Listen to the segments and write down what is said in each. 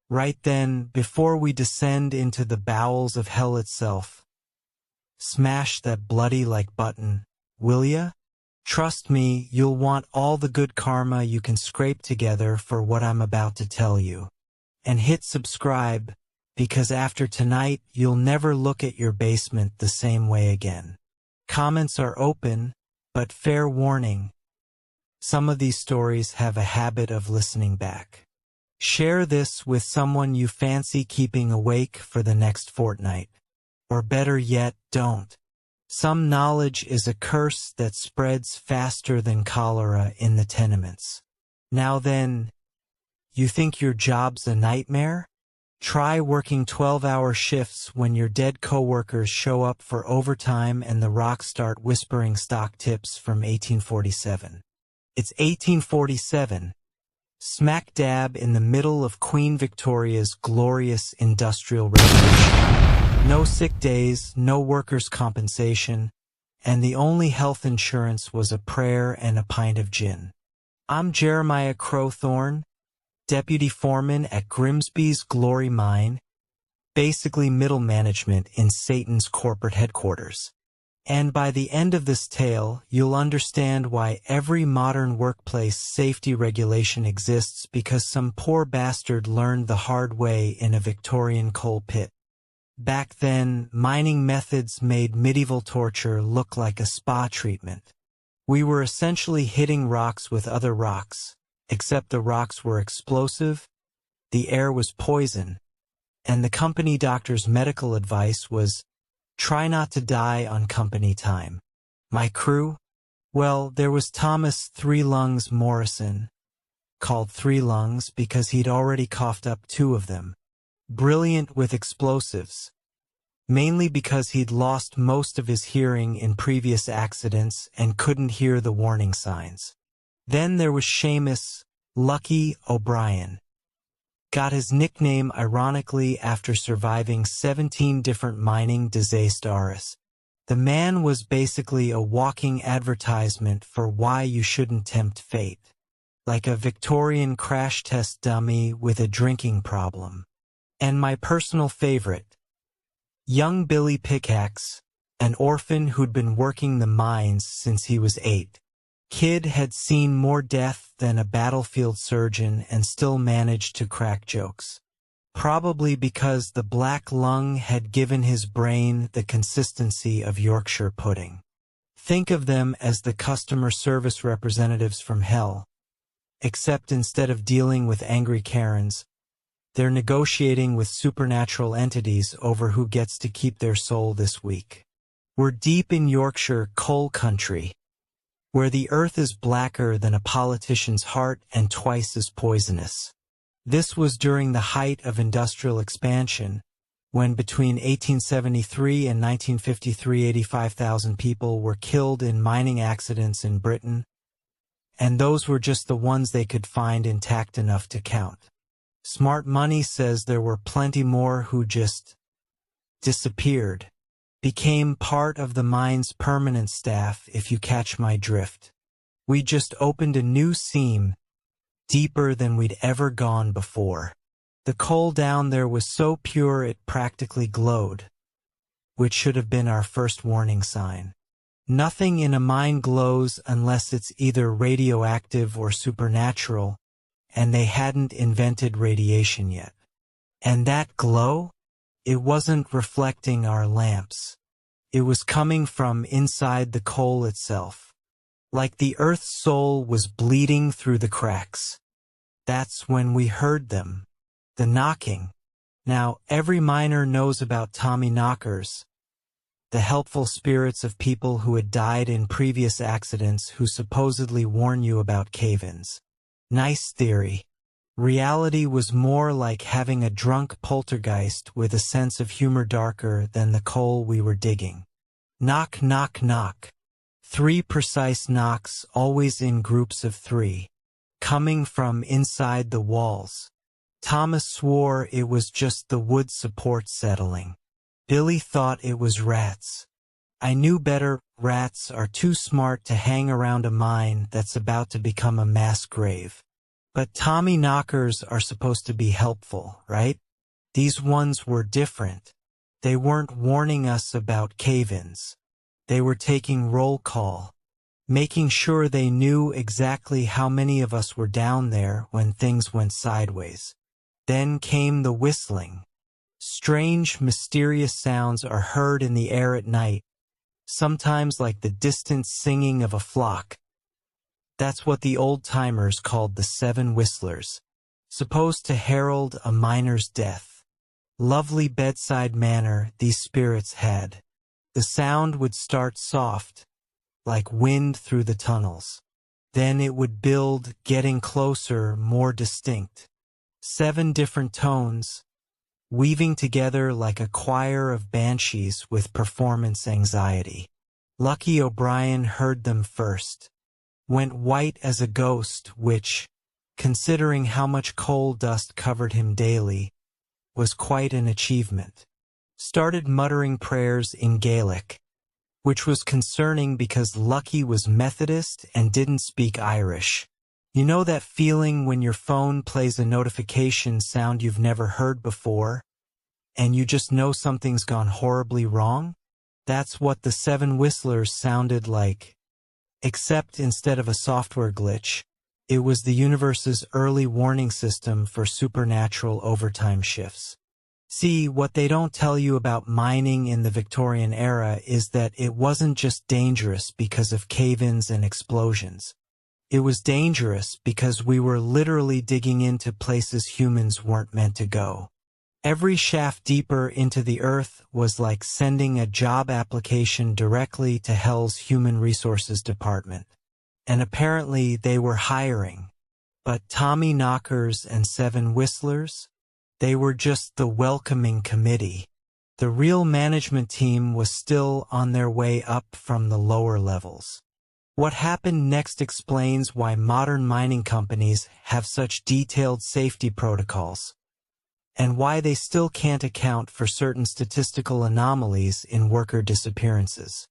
Right then, before we descend into the bowels of hell itself, smash that bloody like button, will ya? Trust me, you'll want all the good karma you can scrape together for what I'm about to tell you. And hit subscribe, because after tonight you'll never look at your basement the same way again. Comments are open, but fair warning, some of these stories have a habit of listening back. Share this with someone you fancy keeping awake for the next fortnight. Or better yet, don't. Some knowledge is a curse that spreads faster than cholera in the tenements. Now then, you think your job's a nightmare? Try working 12-hour shifts when your dead coworkers show up for overtime and the rocks start whispering stock tips from 1847. It's 1847, smack dab in the middle of Queen Victoria's glorious Industrial Revolution. No sick days, no workers' compensation, and the only health insurance was a prayer and a pint of gin. I'm Jeremiah Crowthorne, deputy foreman at Grimsby's Glory Mine, basically middle management in Satan's corporate headquarters. And by the end of this tale, you'll understand why every modern workplace safety regulation exists, because some poor bastard learned the hard way in a Victorian coal pit. Back then, mining methods made medieval torture look like a spa treatment. We were essentially hitting rocks with other rocks. Except the rocks were explosive, the air was poison, and the company doctor's medical advice was, try not to die on company time. My crew? Well, there was Thomas Three Lungs Morrison, called Three Lungs because he'd already coughed up 2 of them. Brilliant with explosives, mainly because he'd lost most of his hearing in previous accidents and couldn't hear the warning signs. Then there was Seamus Lucky O'Brien. Got his nickname ironically after surviving 17 different mining disasters. The man was basically a walking advertisement for why you shouldn't tempt fate. Like a Victorian crash test dummy with a drinking problem. And my personal favorite, young Billy Pickaxe, an orphan who'd been working the mines since he was 8. Kid had seen more death than a battlefield surgeon and still managed to crack jokes. Probably because the black lung had given his brain the consistency of Yorkshire pudding. Think of them as the customer service representatives from hell. Except instead of dealing with angry Karens, they're negotiating with supernatural entities over who gets to keep their soul this week. We're deep in Yorkshire coal country, where the earth is blacker than a politician's heart and twice as poisonous. This was during the height of industrial expansion, when between 1873 and 1953 85,000 people were killed in mining accidents in Britain, and those were just the ones they could find intact enough to count. Smart Money says there were plenty more who just disappeared. Became part of the mine's permanent staff, if you catch my drift. We just opened a new seam, deeper than we'd ever gone before. The coal down there was so pure it practically glowed, which should have been our first warning sign. Nothing in a mine glows unless it's either radioactive or supernatural, and they hadn't invented radiation yet. And that glow? It wasn't reflecting our lamps. It was coming from inside the coal itself. Like the earth's soul was bleeding through the cracks. That's when we heard them. The knocking. Now, every miner knows about Tommyknockers, the helpful spirits of people who had died in previous accidents who supposedly warn you about cave-ins. Nice theory. Reality was more like having a drunk poltergeist with a sense of humor darker than the coal we were digging. Knock, knock, knock. 3 precise knocks, always in groups of 3, coming from inside the walls. Thomas swore it was just the wood support settling. Billy thought it was rats. I knew better. Rats are too smart to hang around a mine that's about to become a mass grave. But Tommyknockers are supposed to be helpful, right? These ones were different. They weren't warning us about cave-ins. They were taking roll call, making sure they knew exactly how many of us were down there when things went sideways. Then came the whistling. Strange, mysterious sounds are heard in the air at night, sometimes like the distant singing of a flock. That's what the old-timers called the Seven Whistlers, supposed to herald a miner's death. Lovely bedside manner these spirits had. The sound would start soft, like wind through the tunnels. Then it would build, getting closer, more distinct. 7 different tones, weaving together like a choir of banshees with performance anxiety. Lucky O'Brien heard them first. Went white as a ghost, which, considering how much coal dust covered him daily, was quite an achievement. Started muttering prayers in Gaelic, which was concerning because Lucky was Methodist and didn't speak Irish. You know that feeling when your phone plays a notification sound you've never heard before, and you just know something's gone horribly wrong? That's what the 7 Whistlers sounded like. Except instead of a software glitch, it was the universe's early warning system for supernatural overtime shifts. See, what they don't tell you about mining in the Victorian era is that it wasn't just dangerous because of cave-ins and explosions. It was dangerous because we were literally digging into places humans weren't meant to go. Every shaft deeper into the earth was like sending a job application directly to Hell's Human Resources Department. And apparently they were hiring. But Tommyknockers and 7 Whistlers? They were just the welcoming committee. The real management team was still on their way up from the lower levels. What happened next explains why modern mining companies have such detailed safety protocols, and why they still can't account for certain statistical anomalies in worker disappearances.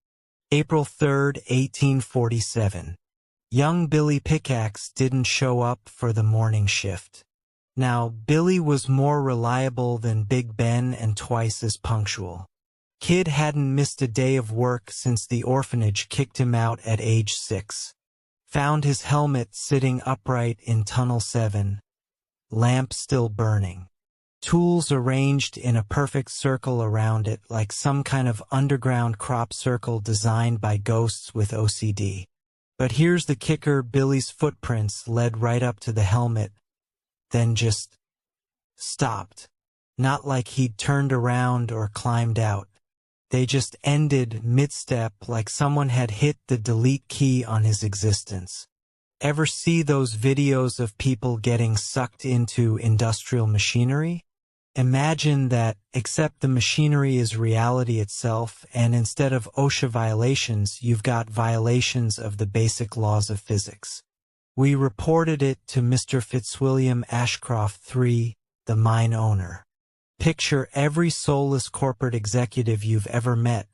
April 3, 1847. Young Billy Pickaxe didn't show up for the morning shift. Now, Billy was more reliable than Big Ben and twice as punctual. Kid hadn't missed a day of work since the orphanage kicked him out at age 6. Found his helmet sitting upright in Tunnel 7, lamp still burning. Tools arranged in a perfect circle around it like some kind of underground crop circle designed by ghosts with OCD. But here's the kicker, Billy's footprints led right up to the helmet, then just stopped. Not like he'd turned around or climbed out. They just ended mid-step like someone had hit the delete key on his existence. Ever see those videos of people getting sucked into industrial machinery? Imagine that, except the machinery is reality itself, and instead of OSHA violations, you've got violations of the basic laws of physics. We reported it to Mr. Fitzwilliam Ashcroft III, the mine owner. Picture every soulless corporate executive you've ever met,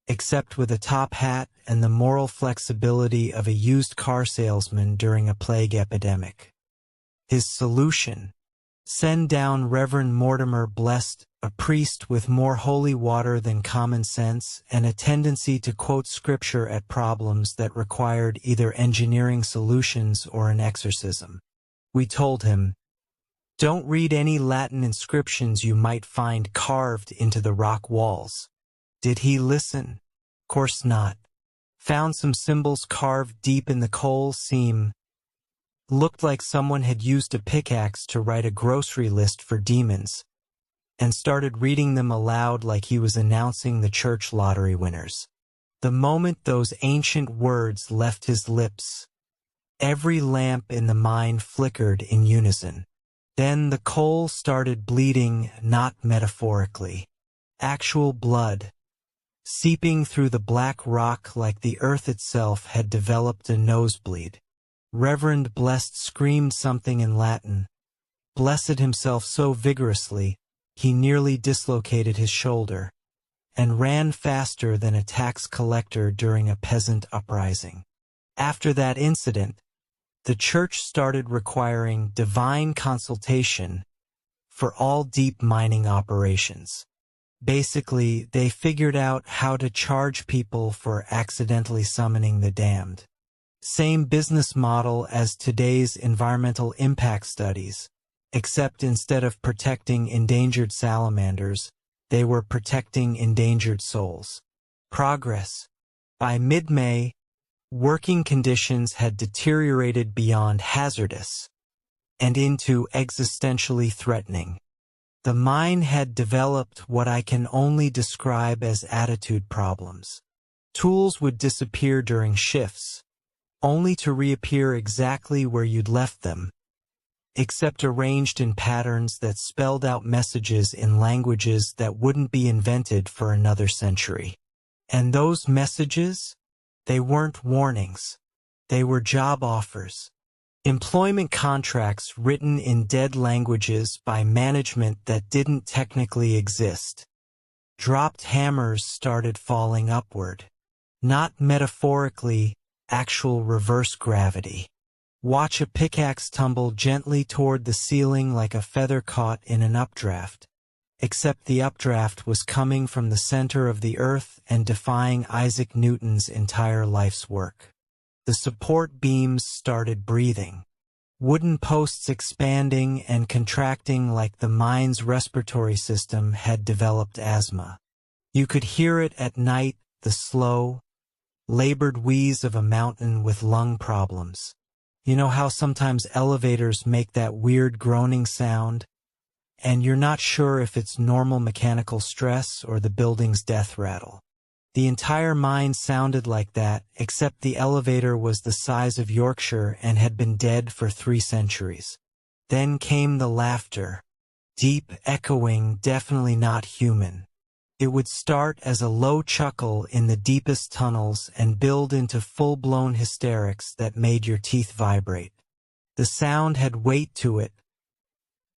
except with a top hat and the moral flexibility of a used car salesman during a plague epidemic. His solution: send down Reverend Mortimer Blessed, a priest with more holy water than common sense and a tendency to quote scripture at problems that required either engineering solutions or an exorcism. We told him, don't read any Latin inscriptions you might find carved into the rock walls. Did he listen? Course not. Found some symbols carved deep in the coal seam. Looked like someone had used a pickaxe to write a grocery list for demons, and started reading them aloud like he was announcing the church lottery winners. The moment those ancient words left his lips, every lamp in the mine flickered in unison. Then the coal started bleeding, not metaphorically. Actual blood, seeping through the black rock like the earth itself had developed a nosebleed. Reverend Blessed screamed something in Latin, blessed himself so vigorously he nearly dislocated his shoulder, and ran faster than a tax collector during a peasant uprising. After that incident, the church started requiring divine consultation for all deep mining operations. Basically, they figured out how to charge people for accidentally summoning the damned. Same business model as today's environmental impact studies, except instead of protecting endangered salamanders, they were protecting endangered souls. Progress. By mid-May, working conditions had deteriorated beyond hazardous and into existentially threatening. The mine had developed what I can only describe as attitude problems. Tools would disappear during shifts, only to reappear exactly where you'd left them, except arranged in patterns that spelled out messages in languages that wouldn't be invented for another century. And those messages? They weren't warnings. They were job offers. Employment contracts written in dead languages by management that didn't technically exist. Dropped hammers started falling upward. Not metaphorically, actual reverse gravity. Watch a pickaxe tumble gently toward the ceiling like a feather caught in an updraft. Except the updraft was coming from the center of the earth and defying Isaac Newton's entire life's work. The support beams started breathing. Wooden posts expanding and contracting like the mine's respiratory system had developed asthma. You could hear it at night, the slow, labored wheeze of a mountain with lung problems. You know how sometimes elevators make that weird groaning sound, and you're not sure if it's normal mechanical stress or the building's death rattle? The entire mine sounded like that, except the elevator was the size of Yorkshire and had been dead for 3 centuries. Then came the laughter. Deep, echoing, definitely not human. It would start as a low chuckle in the deepest tunnels and build into full-blown hysterics that made your teeth vibrate. The sound had weight to it.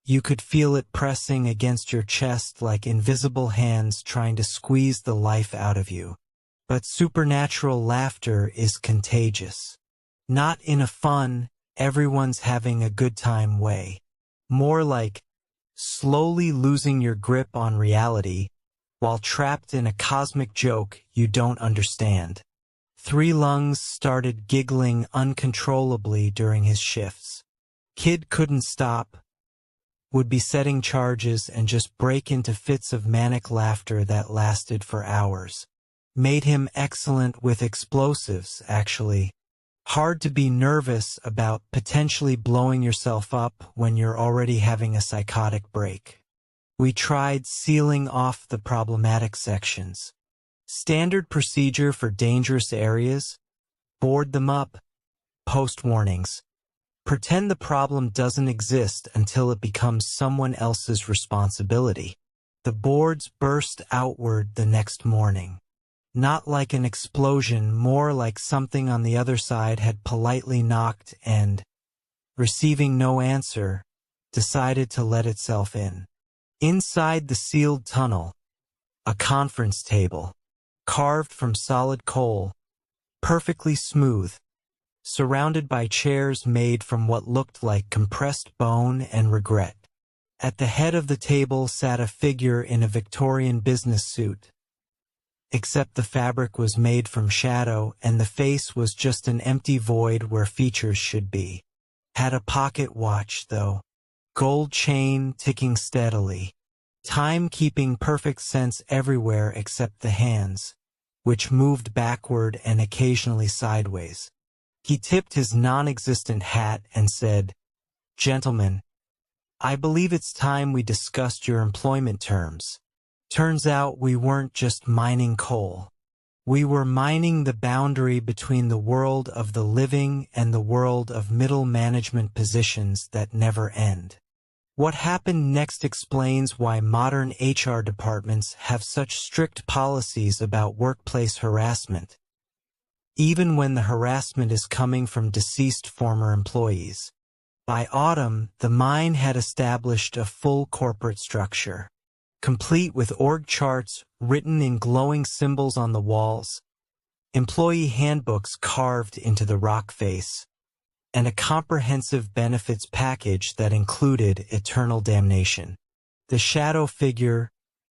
You could feel it pressing against your chest like invisible hands trying to squeeze the life out of you. But supernatural laughter is contagious. Not in a fun, everyone's having a good time way. More like slowly losing your grip on reality while trapped in a cosmic joke you don't understand. 3 lungs started giggling uncontrollably during his shifts. Kid couldn't stop. Would be setting charges and just break into fits of manic laughter that lasted for hours. Made him excellent with explosives, actually. Hard to be nervous about potentially blowing yourself up when you're already having a psychotic break. We tried sealing off the problematic sections. Standard procedure for dangerous areas? Board them up. Post warnings. Pretend the problem doesn't exist until it becomes someone else's responsibility. The boards burst outward the next morning. Not like an explosion, more like something on the other side had politely knocked and, receiving no answer, decided to let itself in. Inside the sealed tunnel, a conference table, carved from solid coal, perfectly smooth, surrounded by chairs made from what looked like compressed bone and regret. At the head of the table sat a figure in a Victorian business suit, except the fabric was made from shadow and the face was just an empty void where features should be. Had a pocket watch, though. Gold chain ticking steadily. Time keeping perfect sense everywhere except the hands, which moved backward and occasionally sideways. He tipped his non-existent hat and said, "Gentlemen, I believe it's time we discussed your employment terms." Turns out we weren't just mining coal. We were mining the boundary between the world of the living and the world of middle management positions that never end. What happened next explains why modern HR departments have such strict policies about workplace harassment, even when the harassment is coming from deceased former employees. By autumn, the mine had established a full corporate structure, complete with org charts written in glowing symbols on the walls, employee handbooks carved into the rock face, and a comprehensive benefits package that included eternal damnation. The shadow figure,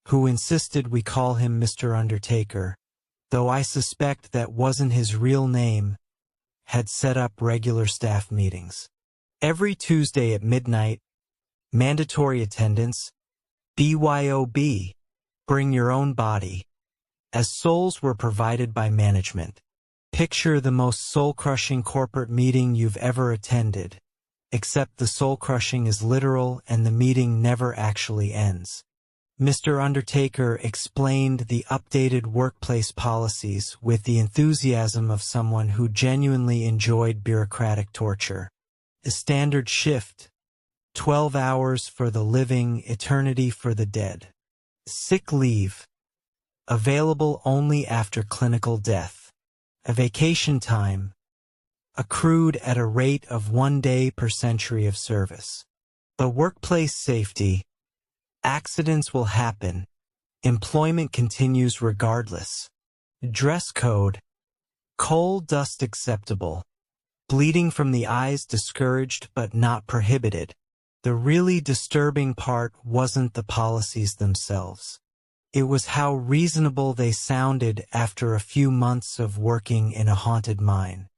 who insisted we call him Mr. Undertaker, though I suspect that wasn't his real name, had set up regular staff meetings. Every Tuesday at midnight, mandatory attendance, BYOB, bring your own body, as souls were provided by management. Picture the most soul-crushing corporate meeting you've ever attended, except the soul-crushing is literal and the meeting never actually ends. Mr. Undertaker explained the updated workplace policies with the enthusiasm of someone who genuinely enjoyed bureaucratic torture. The standard shift, 12 hours for the living, eternity for the dead. Sick leave, available only after clinical death. A vacation time, accrued at a rate of 1 day per century of service. The workplace safety, accidents will happen, employment continues regardless. Dress code, coal dust acceptable, bleeding from the eyes discouraged but not prohibited. The really disturbing part wasn't the policies themselves. It was how reasonable they sounded after a few months of working in a haunted mine.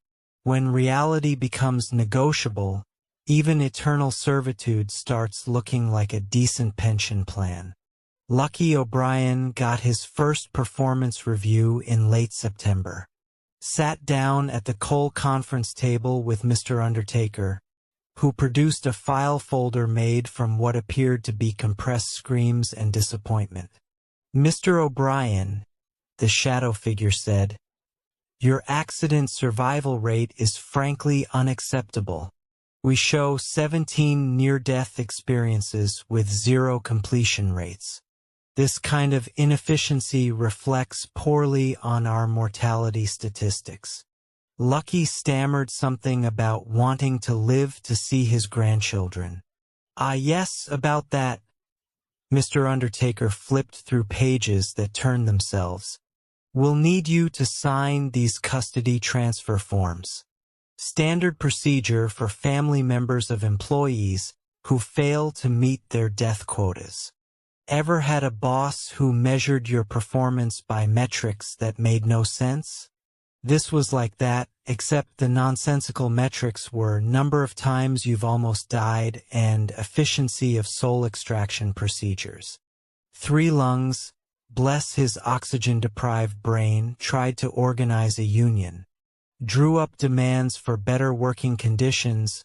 When reality becomes negotiable, even eternal servitude starts looking like a decent pension plan. Lucky O'Brien got his first performance review in late September. Sat down at the Cole conference table with Mr. Undertaker, who produced a file folder made from what appeared to be compressed screams and disappointment. Mr. O'Brien, the shadow figure said, your accident survival rate is frankly unacceptable. We show 17 near-death experiences with 0 completion rates. This kind of inefficiency reflects poorly on our mortality statistics. Lucky stammered something about wanting to live to see his grandchildren. Ah, yes, about that. Mr. Undertaker flipped through pages that turned themselves. We'll need you to sign these custody transfer forms. Standard procedure for family members of employees who fail to meet their death quotas. Ever had a boss who measured your performance by metrics that made no sense? This was like that, except the nonsensical metrics were number of times you've almost died and efficiency of soul extraction procedures. 3 lungs, bless his oxygen-deprived brain, tried to organize a union. Drew up demands for better working conditions,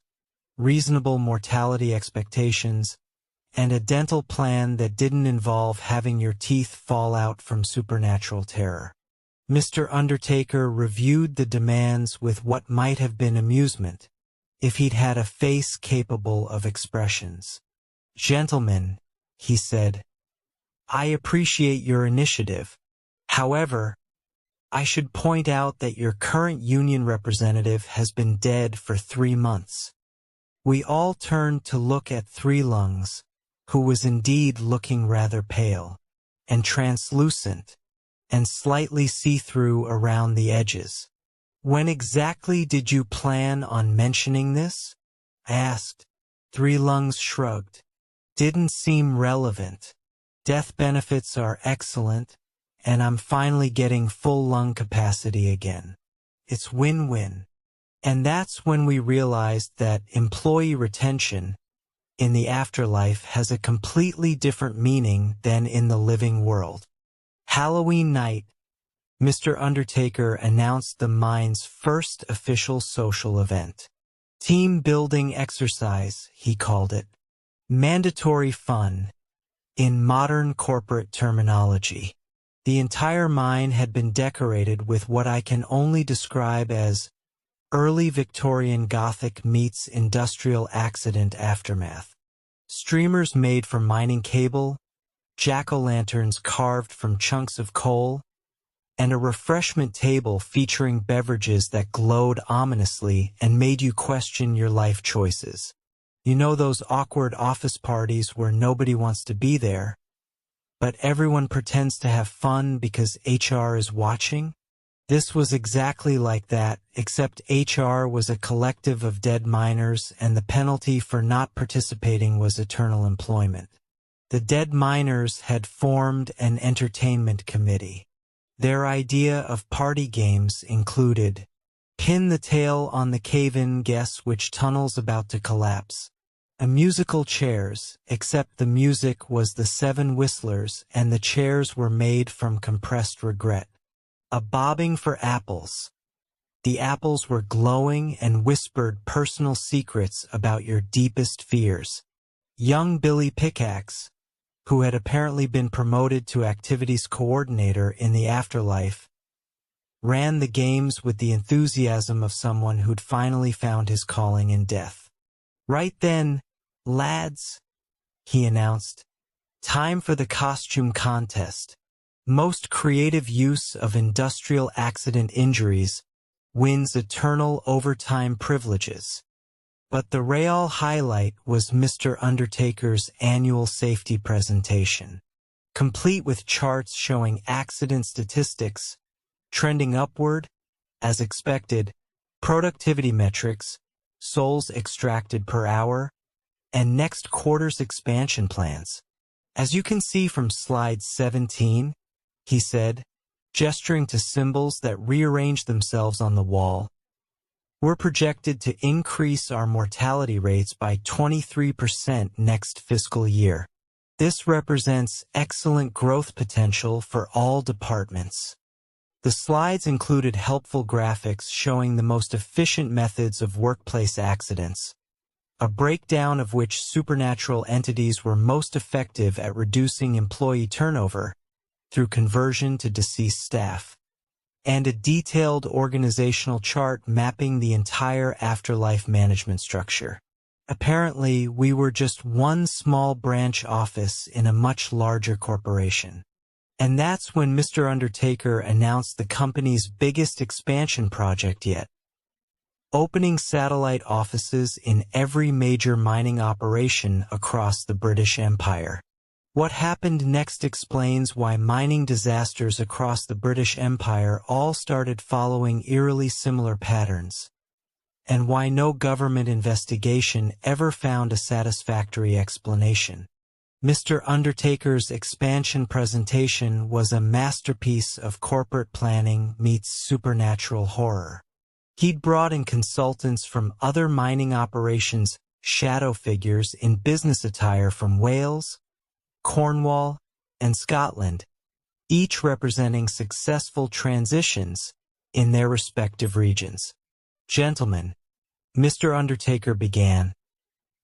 reasonable mortality expectations, and a dental plan that didn't involve having your teeth fall out from supernatural terror. Mr. Undertaker reviewed the demands with what might have been amusement, if he'd had a face capable of expressions. Gentlemen, he said, I appreciate your initiative. However, I should point out that your current union representative has been dead for 3 months. We all turned to look at 3 lungs, who was indeed looking rather pale, and translucent, and slightly see-through around the edges. When exactly did you plan on mentioning this? I asked. 3 lungs shrugged. Didn't seem relevant. Death benefits are excellent, and I'm finally getting full lung capacity again. It's win-win. And that's when we realized that employee retention in the afterlife has a completely different meaning than in the living world. Halloween night, Mr. Undertaker announced the mine's first official social event. Team building exercise, he called it. Mandatory fun, in modern corporate terminology. The entire mine had been decorated with what I can only describe as early Victorian Gothic meets industrial accident aftermath. Streamers made from mining cable, jack-o'-lanterns carved from chunks of coal, and a refreshment table featuring beverages that glowed ominously and made you question your life choices. You know those awkward office parties where nobody wants to be there, but everyone pretends to have fun because HR is watching? This was exactly like that, except HR was a collective of dead miners and the penalty for not participating was eternal employment. The dead miners had formed an entertainment committee. Their idea of party games included pin the tail on the cave-in, guess which tunnel's about to collapse. A musical chairs, except the music was the Seven Whistlers and the chairs were made from compressed regret. A bobbing for apples. The apples were glowing and whispered personal secrets about your deepest fears. Young Billy Pickaxe, who had apparently been promoted to activities coordinator in the afterlife, ran the games with the enthusiasm of someone who'd finally found his calling in death. Right then, lads, he announced, time for the costume contest. Most creative use of industrial accident injuries wins eternal overtime privileges. But the real highlight was Mr. Undertaker's annual safety presentation, complete with charts showing accident statistics, trending upward, as expected, productivity metrics, souls extracted per hour, and next quarter's expansion plans. As you can see from slide 17, he said, gesturing to symbols that rearranged themselves on the wall, we're projected to increase our mortality rates by 23% next fiscal year. This represents excellent growth potential for all departments. The slides included helpful graphics showing the most efficient methods of workplace accidents, a breakdown of which supernatural entities were most effective at reducing employee turnover through conversion to deceased staff, and a detailed organizational chart mapping the entire afterlife management structure. Apparently, we were just one small branch office in a much larger corporation. And that's when Mr. Undertaker announced the company's biggest expansion project yet, opening satellite offices in every major mining operation across the British Empire. What happened next explains why mining disasters across the British Empire all started following eerily similar patterns, and why no government investigation ever found a satisfactory explanation. Mr. Undertaker's expansion presentation was a masterpiece of corporate planning meets supernatural horror. He'd brought in consultants from other mining operations, shadow figures in business attire from Wales, Cornwall, and Scotland, each representing successful transitions in their respective regions. Gentlemen, Mr. Undertaker began,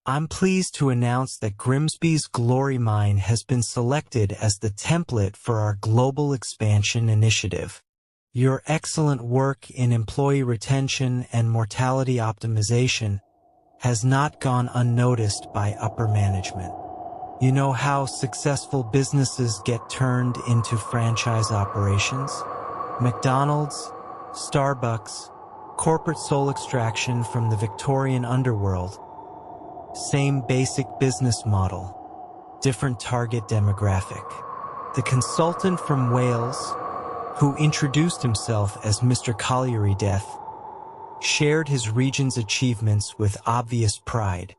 I'm pleased to announce that Grimsby's Glory Mine has been selected as the template for our global expansion initiative. Your excellent work in employee retention and mortality optimization has not gone unnoticed by upper management. You know how successful businesses get turned into franchise operations? McDonald's, Starbucks, corporate soul extraction from the Victorian underworld. Same basic business model, different target demographic. The consultant from Wales, who introduced himself as Mr. Colliery Death, shared his region's achievements with obvious pride.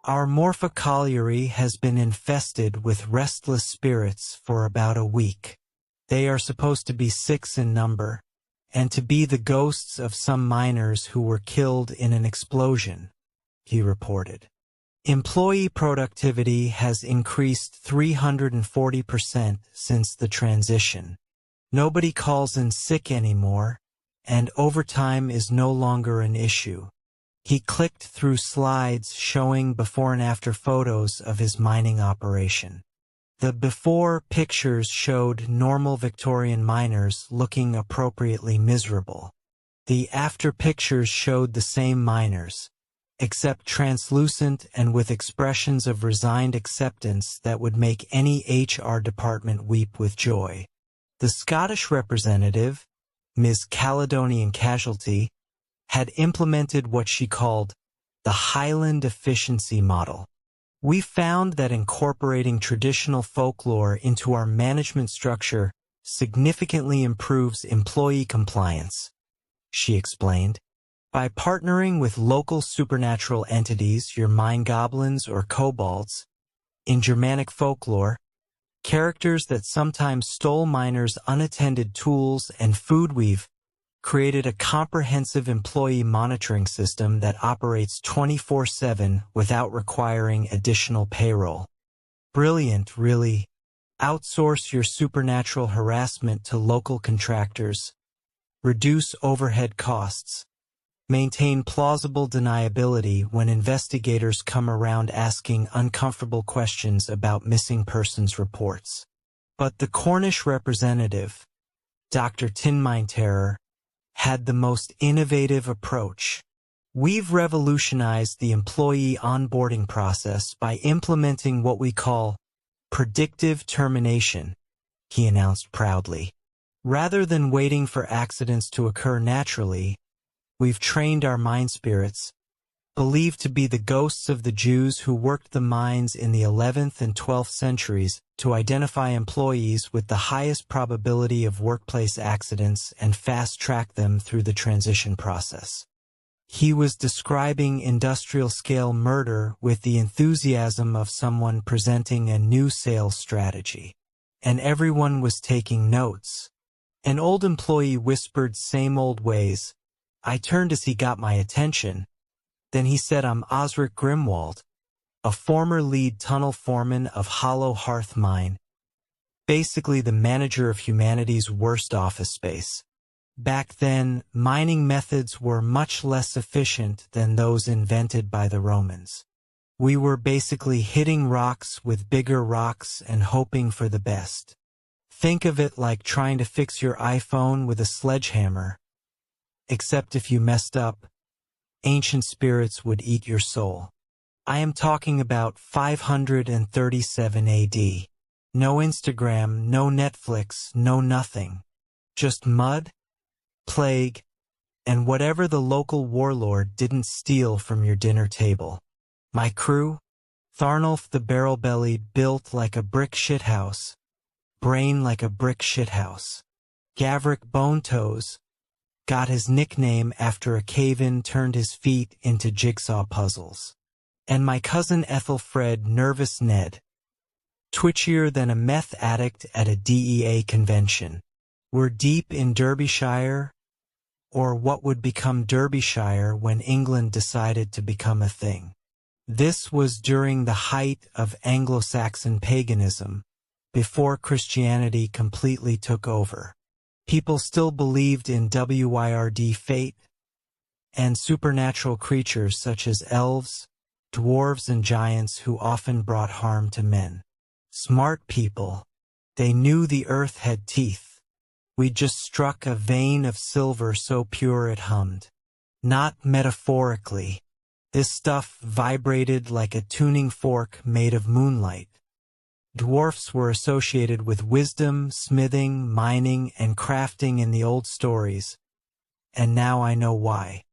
Our Morpha colliery has been infested with restless spirits for about a week. They are supposed to be 6 in number, and to be the ghosts of some miners who were killed in an explosion, he reported. Employee productivity has increased 340% since the transition. Nobody calls in sick anymore, and overtime is no longer an issue. He clicked through slides showing before and after photos of his mining operation. The before pictures showed normal Victorian miners looking appropriately miserable. The after pictures showed the same miners, except translucent and with expressions of resigned acceptance that would make any HR department weep with joy. The Scottish representative, Ms. Caledonian Casualty, had implemented what she called the Highland Efficiency Model. We found that incorporating traditional folklore into our management structure significantly improves employee compliance, she explained. By partnering with local supernatural entities, your mind goblins or kobolds, in Germanic folklore, characters that sometimes stole miners' unattended tools and food, we've created a comprehensive employee monitoring system that operates 24/7 without requiring additional payroll. Brilliant, really. Outsource your supernatural harassment to local contractors. Reduce overhead costs. Maintain plausible deniability when investigators come around asking uncomfortable questions about missing persons reports. But the Cornish representative, Dr. Tinmine, had the most innovative approach. We've revolutionized the employee onboarding process by implementing what we call predictive termination, he announced proudly. Rather than waiting for accidents to occur naturally, we've trained our mine spirits, believed to be the ghosts of the Jews who worked the mines in the 11th and 12th centuries, to identify employees with the highest probability of workplace accidents and fast-track them through the transition process. He was describing industrial-scale murder with the enthusiasm of someone presenting a new sales strategy. And everyone was taking notes. An old employee whispered, "Same old ways." I turned as he got my attention. Then he said, "I'm Osric Grimwald, a former lead tunnel foreman of Hollow Hearth Mine, basically the manager of humanity's worst office space." Back then, mining methods were much less efficient than those invented by the Romans. We were basically hitting rocks with bigger rocks and hoping for the best. Think of it like trying to fix your iPhone with a sledgehammer. Except if you messed up, ancient spirits would eat your soul. I am talking about 537 AD. No Instagram, no Netflix, no nothing. Just mud, plague, and whatever the local warlord didn't steal from your dinner table. My crew? Tharnulf the Barrel-Bellied, built like a brick shithouse, brain like a brick shithouse. Gavrik Bonetoes got his nickname after a cave-in turned his feet into jigsaw puzzles. And my cousin Ethelfred Nervous Ned, twitchier than a meth addict at a DEA convention. We're deep in Derbyshire, or what would become Derbyshire when England decided to become a thing. This was during the height of Anglo-Saxon paganism, before Christianity completely took over. People still believed in WYRD fate and supernatural creatures such as elves, dwarves, and giants who often brought harm to men. Smart people. They knew the earth had teeth. We just struck a vein of silver so pure it hummed. Not metaphorically. This stuff vibrated like a tuning fork made of moonlight. Dwarfs were associated with wisdom, smithing, mining, and crafting in the old stories. And now I know why.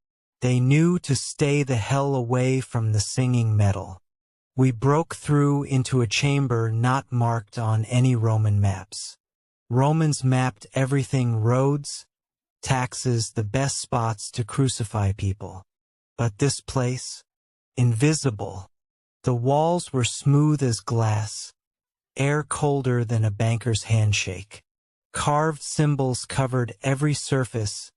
They knew to stay the hell away from the singing metal. We broke through into a chamber not marked on any Roman maps. Romans mapped everything: roads, taxes, the best spots to crucify people. But this place? Invisible. The walls were smooth as glass, air colder than a banker's handshake. Carved symbols covered every surface,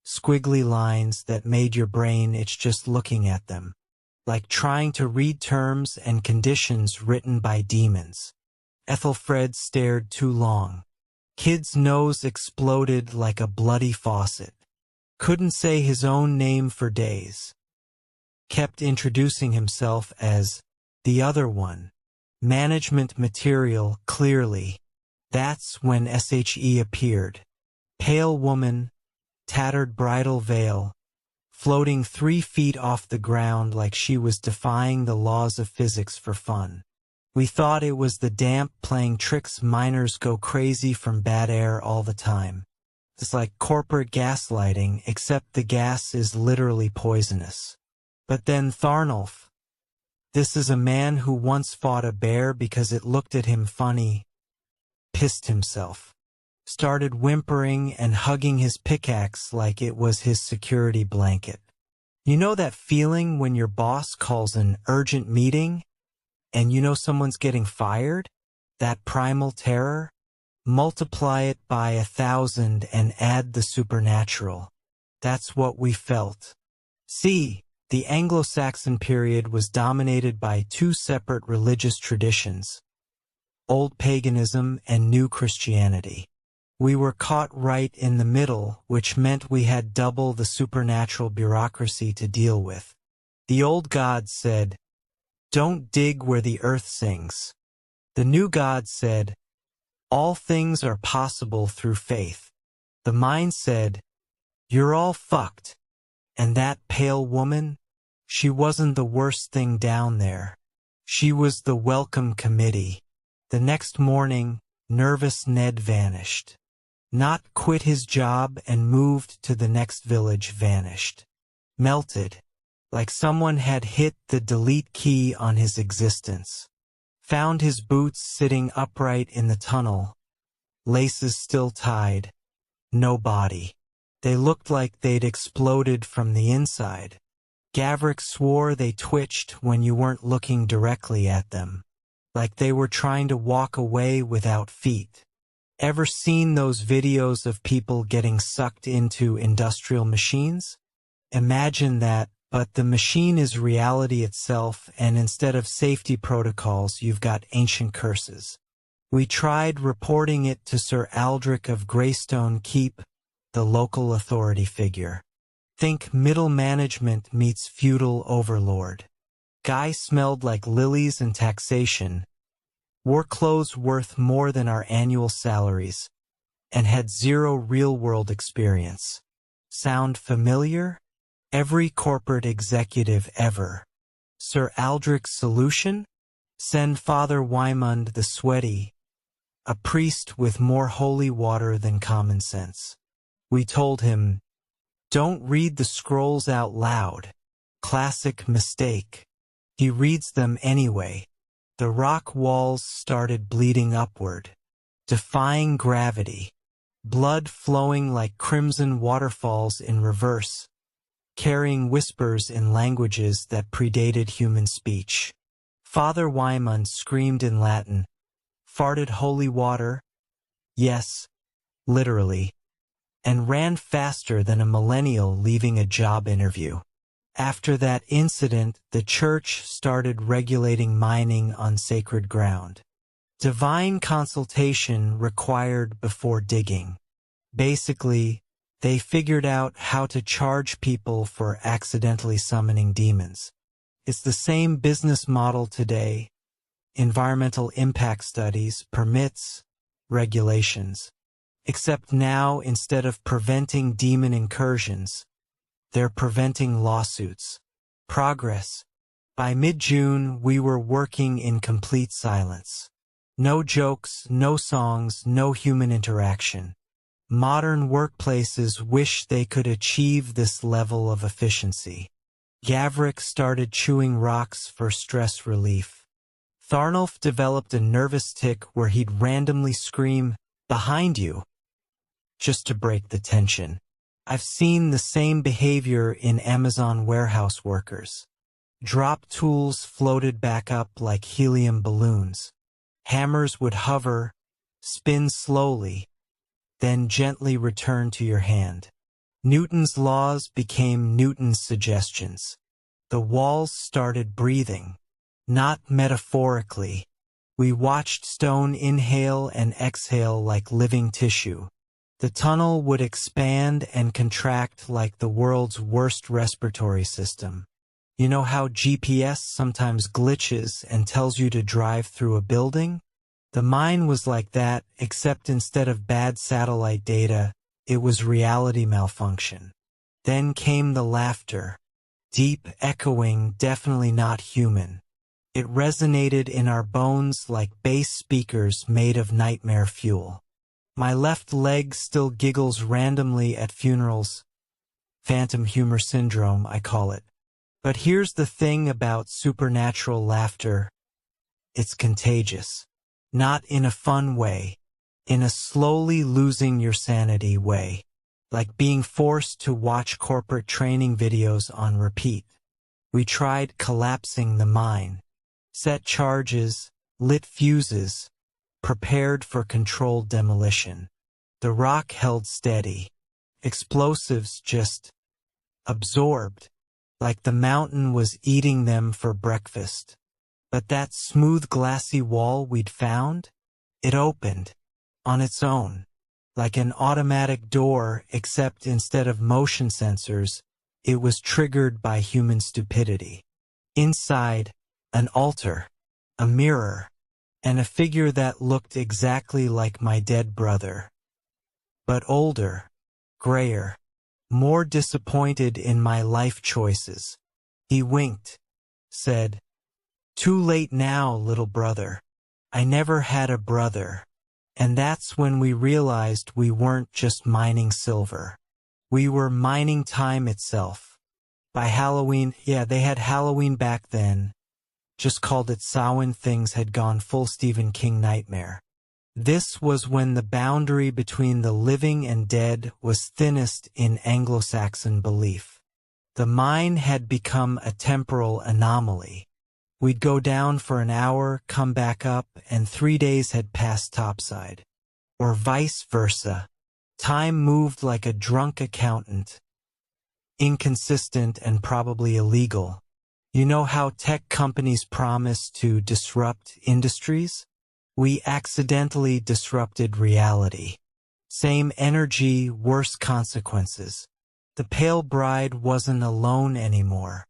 squiggly lines that made your brain itch just looking at them, like trying to read terms and conditions written by demons. Ethelfred stared too long. Kid's nose exploded like a bloody faucet. Couldn't say his own name for days. Kept introducing himself as the other one. Management material, clearly. That's when SHE appeared. Pale woman, tattered bridal veil, floating 3 feet off the ground like she was defying the laws of physics for fun. We thought it was the damp playing tricks. Miners go crazy from bad air all the time. It's like corporate gaslighting, except the gas is literally poisonous. But then Tharnulf. This is a man who once fought a bear because it looked at him funny. Pissed himself. started whimpering and hugging his pickaxe like it was his security blanket. You know that feeling when your boss calls an urgent meeting and you know someone's getting fired? That primal terror? Multiply it by 1,000 and add the supernatural. That's what we felt. See, the Anglo-Saxon period was dominated by two separate religious traditions, Old Paganism and New Christianity. We were caught right in the middle, which meant we had double the supernatural bureaucracy to deal with. The old gods said, "Don't dig where the earth sings." The new God said, "All things are possible through faith." The mind said, "You're all fucked." And that pale woman, she wasn't the worst thing down there. She was the welcome committee. The next morning, nervous Ned vanished. Not quit his job and moved to the next village vanished. Melted, like someone had hit the delete key on his existence. Found his boots sitting upright in the tunnel, laces still tied, no body. They looked like they'd exploded from the inside. Gavrik swore they twitched when you weren't looking directly at them, like they were trying to walk away without feet. Ever seen those videos of people getting sucked into industrial machines? Imagine that, but the machine is reality itself, and instead of safety protocols, you've got ancient curses. We tried reporting it to Sir Aldrich of Greystone Keep, the local authority figure. Think middle management meets feudal overlord. Guy smelled like lilies and taxation, wore clothes worth more than our annual salaries, and had zero real-world experience. Sound familiar? Every corporate executive ever. Sir Aldrich's solution? Send Father Wymund the Sweaty, a priest with more holy water than common sense. We told him, "Don't read the scrolls out loud." Classic mistake. He reads them anyway. The rock walls started bleeding upward, defying gravity, blood flowing like crimson waterfalls in reverse, carrying whispers in languages that predated human speech. Father Wymund screamed in Latin, farted holy water, yes, literally, and ran faster than a millennial leaving a job interview. After that incident, the church started regulating mining on sacred ground. Divine consultation required before digging. Basically, they figured out how to charge people for accidentally summoning demons. It's the same business model today. Environmental impact studies, permits, regulations. Except now, instead of preventing demon incursions, they're preventing lawsuits. Progress. By mid-June, we were working in complete silence. No jokes, no songs, no human interaction. Modern workplaces wish they could achieve this level of efficiency. Gavrik started chewing rocks for stress relief. Tharnulf developed a nervous tic where he'd randomly scream, "Behind you," just to break the tension. I've seen the same behavior in Amazon warehouse workers. Drop tools floated back up like helium balloons. Hammers would hover, spin slowly, then gently return to your hand. Newton's laws became Newton's suggestions. The walls started breathing, not metaphorically. We watched stone inhale and exhale like living tissue. The tunnel would expand and contract like the world's worst respiratory system. You know how GPS sometimes glitches and tells you to drive through a building? The mine was like that, except instead of bad satellite data, it was reality malfunction. Then came the laughter. Deep, echoing, definitely not human. It resonated in our bones like bass speakers made of nightmare fuel. My left leg still giggles randomly at funerals. Phantom humor syndrome, I call it. But here's the thing about supernatural laughter. It's contagious. Not in a fun way. in a slowly losing your sanity way, like being forced to watch corporate training videos on repeat. We tried collapsing the mine, set charges, lit fuses, prepared for controlled demolition. The rock held steady. Explosives just absorbed, like the mountain was eating them for breakfast. But that smooth glassy wall we'd found, it opened, on its own, like an automatic door, except instead of motion sensors, it was triggered by human stupidity. Inside, an altar, a mirror, and a figure that looked exactly like my dead brother. But older, grayer, more disappointed in my life choices. He winked, said, "Too late now, little brother. I never had a brother." And that's when we realized we weren't just mining silver. We were mining time itself. By Halloween, they had Halloween back then, just called it Samhain. Things had gone full Stephen King nightmare. This was when the boundary between the living and dead was thinnest in Anglo-Saxon belief. The mine had become a temporal anomaly. We'd go down for an hour, come back up, and 3 days had passed topside. Or vice versa. Time moved like a drunk accountant. Inconsistent and probably illegal. You know how tech companies promise to disrupt industries? We accidentally disrupted reality. Same energy, worse consequences. The pale bride wasn't alone anymore.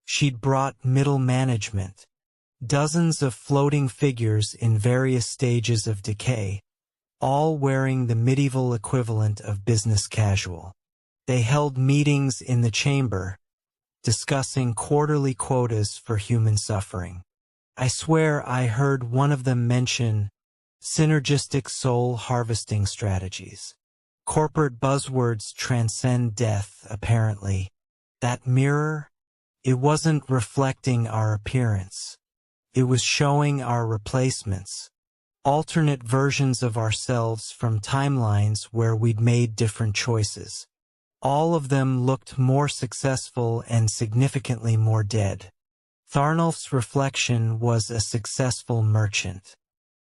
She'd brought middle management. Dozens of floating figures in various stages of decay, all wearing the medieval equivalent of business casual. They held meetings in the chamber, discussing quarterly quotas for human suffering. I swear I heard one of them mention synergistic soul harvesting strategies. Corporate buzzwords transcend death, apparently. That mirror, it wasn't reflecting our appearance. It was showing our replacements, alternate versions of ourselves from timelines where we'd made different choices. All of them looked more successful and significantly more dead. Tharnulf's reflection was a successful merchant.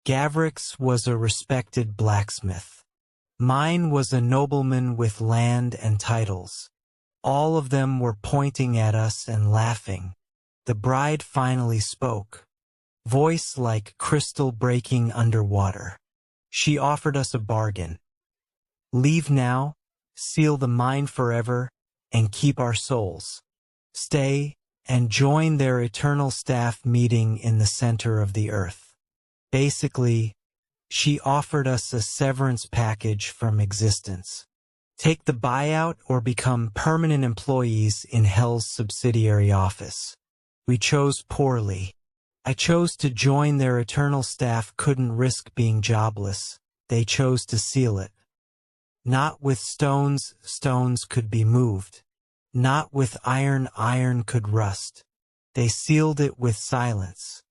Gavrick's was a respected blacksmith. Mine was a nobleman with land and titles. All of them were pointing at us and laughing. The bride finally spoke. Voice like crystal breaking underwater. She offered us a bargain. Leave now, seal the mine forever, and keep our souls. Stay and join their eternal staff meeting in the center of the earth. Basically, she offered us a severance package from existence. Take the buyout or become permanent employees in Hell's subsidiary office. We chose poorly. I chose to join their eternal staff. Couldn't risk being jobless. They chose to seal it. Not with stones, stones could be moved. Not with iron, iron could rust. They sealed it with silence.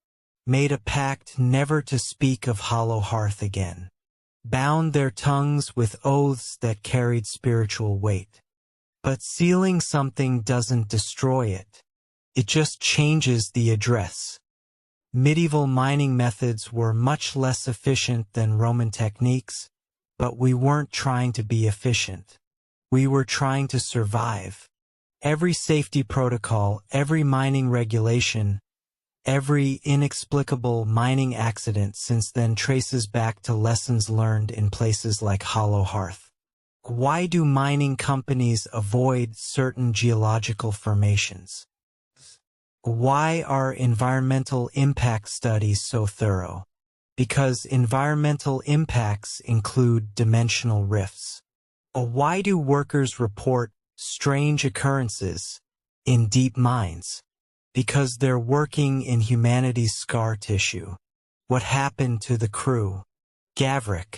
Made a pact never to speak of hollow hearth again. Bound their tongues with oaths that carried spiritual weight. But sealing something doesn't destroy it. It just changes the address. Medieval mining methods were much less efficient than Roman techniques, but we weren't trying to be efficient. We were trying to survive. Every safety protocol, every mining regulation, every inexplicable mining accident since then traces back to lessons learned in places like Hollow Hearth. Why do mining companies avoid certain geological formations? Why are environmental impact studies so thorough? Because environmental impacts include dimensional rifts. Why do workers report strange occurrences in deep mines? Because they're working in humanity's scar tissue. What happened to the crew? Gavrick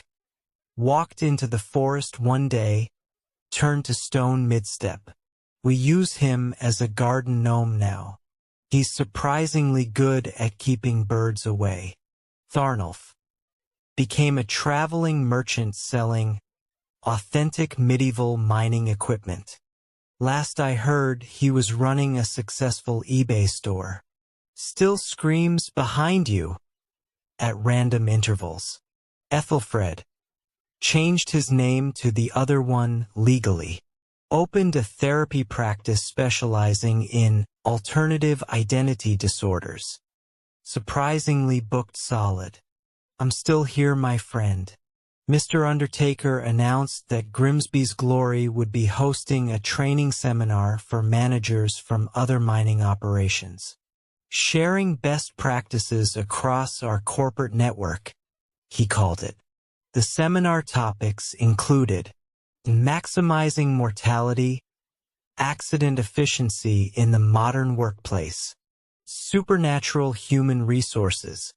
walked into the forest one day, turned to stone mid-step. We use him as a garden gnome now. He's surprisingly good at keeping birds away. Tharnulf became a traveling merchant selling authentic medieval mining equipment. Last I heard, he was running a successful eBay store. Still screams behind you at random intervals. Ethelfred changed his name to the other one legally. Opened a therapy practice specializing in alternative identity disorders. Surprisingly booked solid. I'm still here, my friend. Mr. Undertaker announced that Grimsby's Glory would be hosting a training seminar for managers from other mining operations. Sharing best practices across our corporate network, he called it. The seminar topics included maximizing mortality, accident efficiency in the modern workplace, supernatural human resources,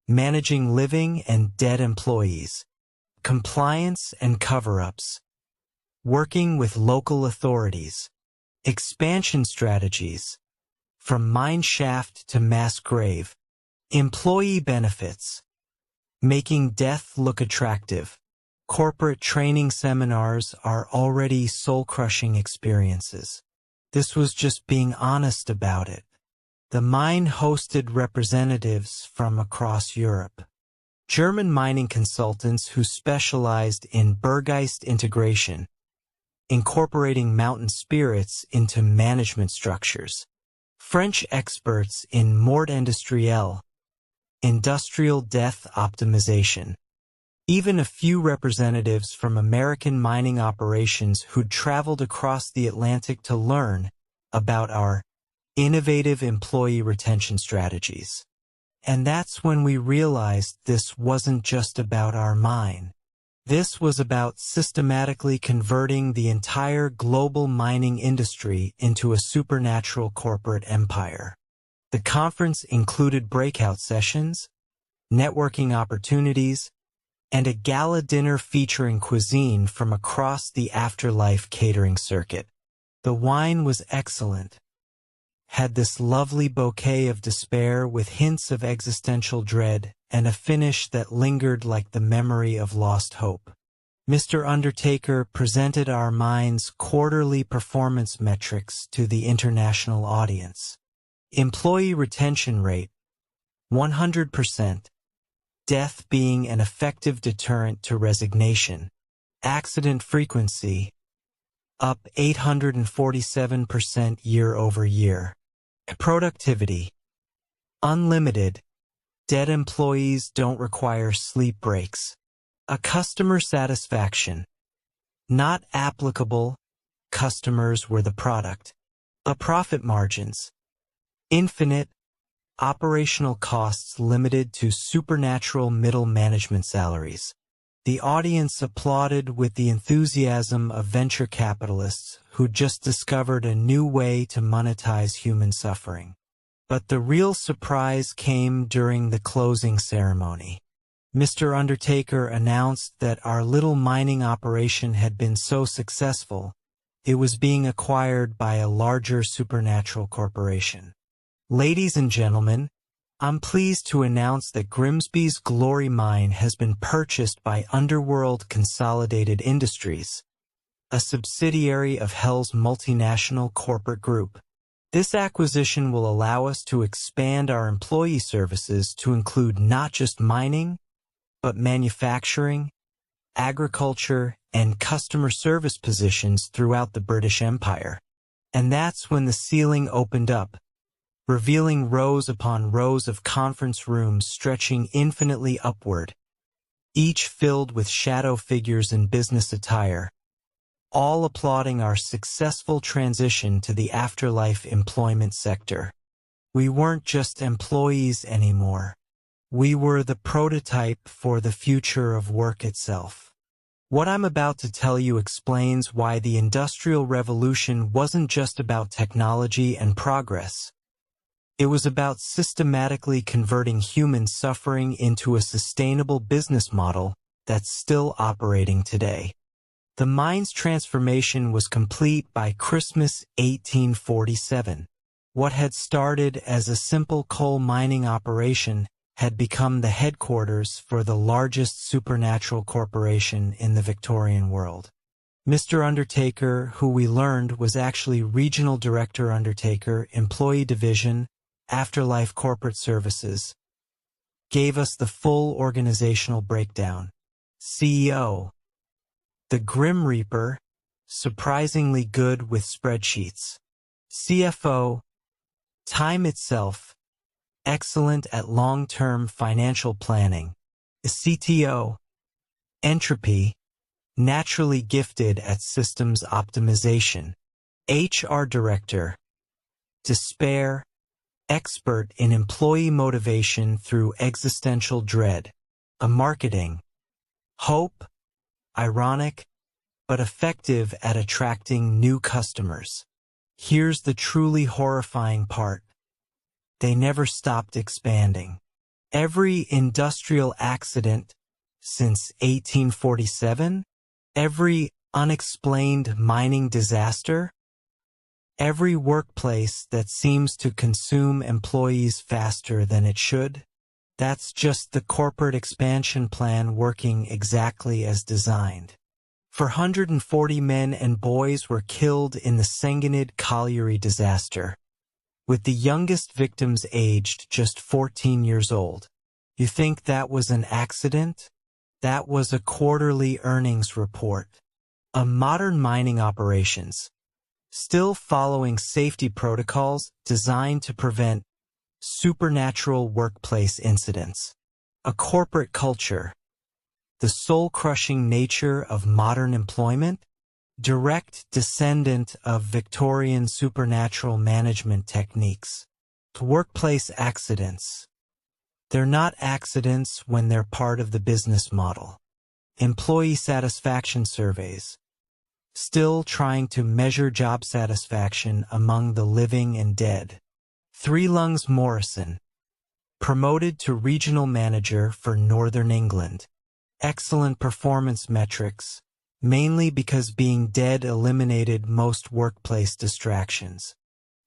managing living and dead employees, compliance and cover-ups, working with local authorities, expansion strategies, from mine shaft to mass grave, employee benefits, making death look attractive. Corporate training seminars are already soul-crushing experiences. This was just being honest about it. The mine hosted representatives from across Europe. German mining consultants who specialized in Berggeist integration, incorporating mountain spirits into management structures. French experts in mort industrielle, industrial death optimization. Even a few representatives from American mining operations who'd traveled across the Atlantic to learn about our innovative employee retention strategies. And that's when we realized this wasn't just about our mine. This was about systematically converting the entire global mining industry into a supernatural corporate empire. The conference included breakout sessions, networking opportunities, and a gala dinner featuring cuisine from across the afterlife catering circuit. The wine was excellent. Had this lovely bouquet of despair with hints of existential dread and a finish that lingered like the memory of lost hope. Mr. Undertaker presented our mine's quarterly performance metrics to the international audience. Employee retention rate, 100%. Death being an effective deterrent to resignation. Accident frequency, up 847% year over year. Productivity, unlimited. Dead employees don't require sleep breaks. A customer satisfaction, not applicable. Customers were the product. A profit margins, infinite. Operational costs limited to supernatural middle management salaries. The audience applauded with the enthusiasm of venture capitalists who just discovered a new way to monetize human suffering. But the real surprise came during the closing ceremony. Mr. Undertaker announced that our little mining operation had been so successful, it was being acquired by a larger supernatural corporation. Ladies and gentlemen, I'm pleased to announce that Grimsby's Glory Mine has been purchased by Underworld Consolidated Industries, a subsidiary of Hell's multinational corporate group. This acquisition will allow us to expand our employee services to include not just mining, but manufacturing, agriculture, and customer service positions throughout the British Empire. And that's when the ceiling opened up, revealing rows upon rows of conference rooms stretching infinitely upward, each filled with shadow figures in business attire, all applauding our successful transition to the afterlife employment sector. We weren't just employees anymore. We were the prototype for the future of work itself. What I'm about to tell you explains why the Industrial Revolution wasn't just about technology and progress. It was about systematically converting human suffering into a sustainable business model that's still operating today. The mine's transformation was complete by Christmas 1847. What had started as a simple coal mining operation had become the headquarters for the largest supernatural corporation in the Victorian world. Mr. Undertaker, who we learned was actually Regional Director Undertaker, Employee Division, Afterlife Corporate Services, gave us the full organizational breakdown. CEO. The Grim Reaper, surprisingly good with spreadsheets. CFO. Time itself, excellent at long-term financial planning. CTO. Entropy, naturally gifted at systems optimization. HR Director. Despair, expert in employee motivation through existential dread. A marketing. Hope, ironic, but effective at attracting new customers. Here's the truly horrifying part. They never stopped expanding. Every industrial accident since 1847, every unexplained mining disaster, every workplace that seems to consume employees faster than it should, that's just the corporate expansion plan working exactly as designed. 440 men and boys were killed in the Senginid colliery disaster, with the youngest victims aged just 14 years old. You think that was an accident? That was a quarterly earnings report. A modern mining operations, still following safety protocols designed to prevent supernatural workplace incidents. A corporate culture, the soul-crushing nature of modern employment, direct descendant of Victorian supernatural management techniques. Workplace accidents. They're not accidents when they're part of the business model. Employee satisfaction surveys. Still trying to measure job satisfaction among the living and dead. Three Lungs Morrison. Promoted to regional manager for Northern England. Excellent performance metrics, mainly because being dead eliminated most workplace distractions.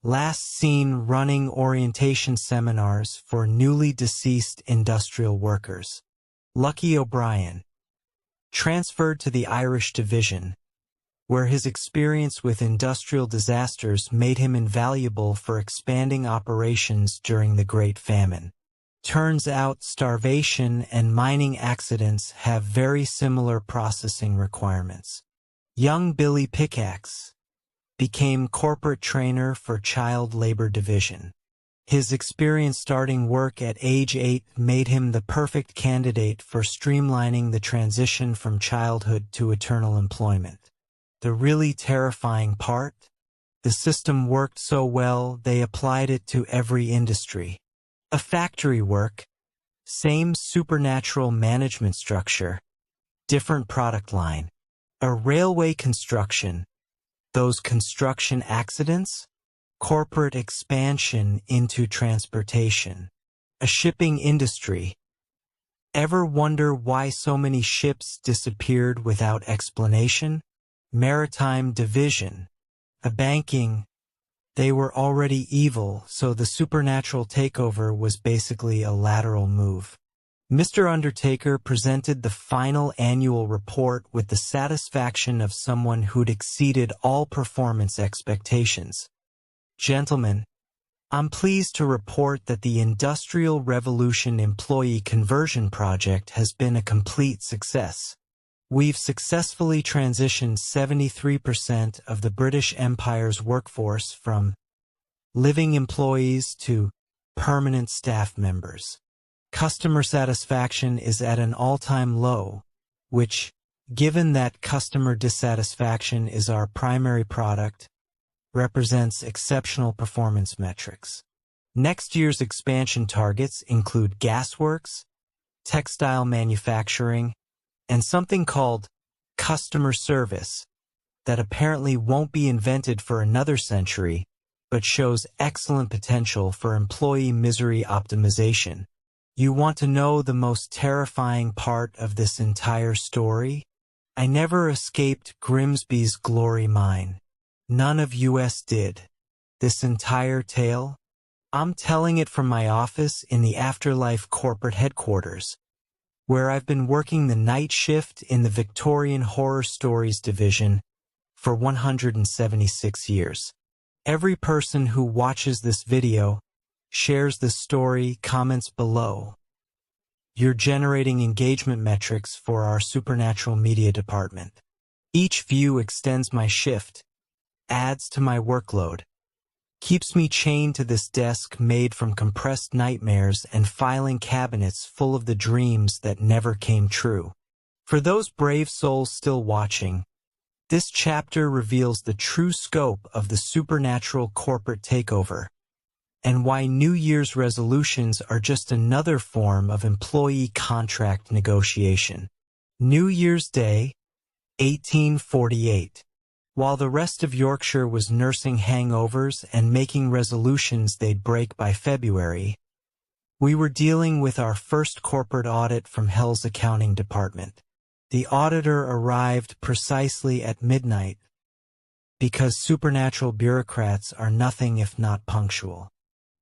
Last seen running orientation seminars for newly deceased industrial workers. Lucky O'Brien. Transferred to the Irish Division, where his experience with industrial disasters made him invaluable for expanding operations during the Great Famine. Turns out starvation and mining accidents have very similar processing requirements. Young Billy Pickaxe became corporate trainer for Child Labor Division. His experience starting work at age 8 made him the perfect candidate for streamlining the transition from childhood to eternal employment. The really terrifying part? The system worked so well they applied it to every industry. A factory work, same supernatural management structure, different product line. A railway construction, those construction accidents, corporate expansion into transportation. A shipping industry. Ever wonder why so many ships disappeared without explanation? Maritime division. A banking. They were already evil, so the supernatural takeover was basically a lateral move. Mr. Undertaker presented the final annual report with the satisfaction of someone who'd exceeded all performance expectations. Gentlemen, I'm pleased to report that the Industrial Revolution Employee Conversion Project has been a complete success. We've successfully transitioned 73% of the British Empire's workforce from living employees to permanent staff members. Customer satisfaction is at an all-time low, which, given that customer dissatisfaction is our primary product, represents exceptional performance metrics. Next year's expansion targets include gasworks, textile manufacturing, and something called customer service that apparently won't be invented for another century, but shows excellent potential for employee misery optimization. You want to know the most terrifying part of this entire story? I never escaped Grimsby's glory mine. None of us did. This entire tale, I'm telling it from my office in the Afterlife corporate headquarters, where I've been working the night shift in the Victorian Horror Stories division for 176 years. Every person who watches this video, shares this story, comments below. You're generating engagement metrics for our supernatural media department. Each view extends my shift, adds to my workload, keeps me chained to this desk made from compressed nightmares and filing cabinets full of the dreams that never came true. For those brave souls still watching, this chapter reveals the true scope of the supernatural corporate takeover, and why New Year's resolutions are just another form of employee contract negotiation. New Year's Day, 1848. While the rest of Yorkshire was nursing hangovers and making resolutions they'd break by February, we were dealing with our first corporate audit from Hell's accounting department. The auditor arrived precisely at midnight, because supernatural bureaucrats are nothing if not punctual.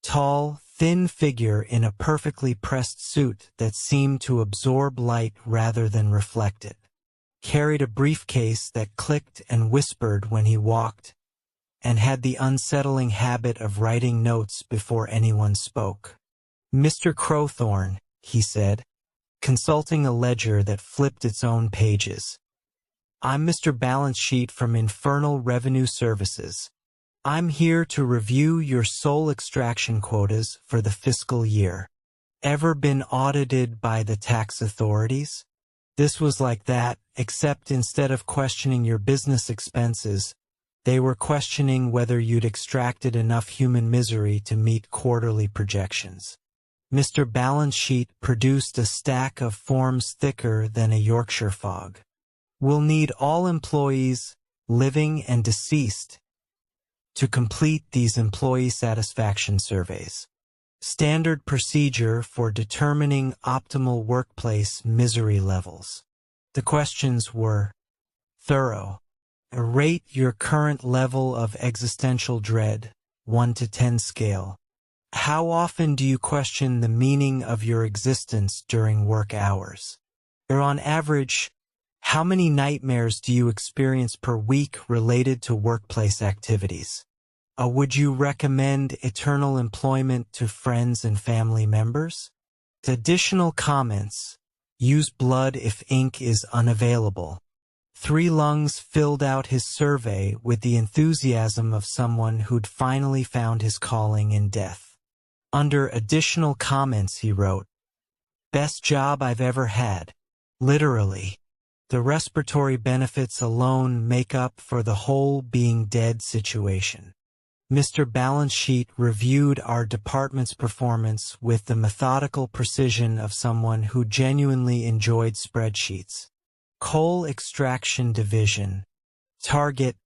Tall, thin figure in a perfectly pressed suit that seemed to absorb light rather than reflect it. Carried a briefcase that clicked and whispered when he walked, and had the unsettling habit of writing notes before anyone spoke. "Mr. Crowthorne," he said, consulting a ledger that flipped its own pages. "I'm Mr. Balance Sheet from Infernal Revenue Services. I'm here to review your soul extraction quotas for the fiscal year. Ever been audited by the tax authorities?" This was like that, except instead of questioning your business expenses, they were questioning whether you'd extracted enough human misery to meet quarterly projections. Mr. Balance Sheet produced a stack of forms thicker than a Yorkshire fog. "We'll need all employees, living and deceased, to complete these employee satisfaction surveys. Standard procedure for determining optimal workplace misery levels." The questions were thorough. Rate your current level of existential dread, 1 to 10 scale. How often do you question the meaning of your existence during work hours? Or on average, how many nightmares do you experience per week related to workplace activities? Would you recommend eternal employment to friends and family members? Additional comments. Use blood if ink is unavailable. 3 Lungs filled out his survey with the enthusiasm of someone who'd finally found his calling in death. Under additional comments he wrote, "Best job I've ever had. Literally. The respiratory benefits alone make up for the whole being dead situation." Mr. Balance Sheet reviewed our department's performance with the methodical precision of someone who genuinely enjoyed spreadsheets. Coal Extraction Division. Target,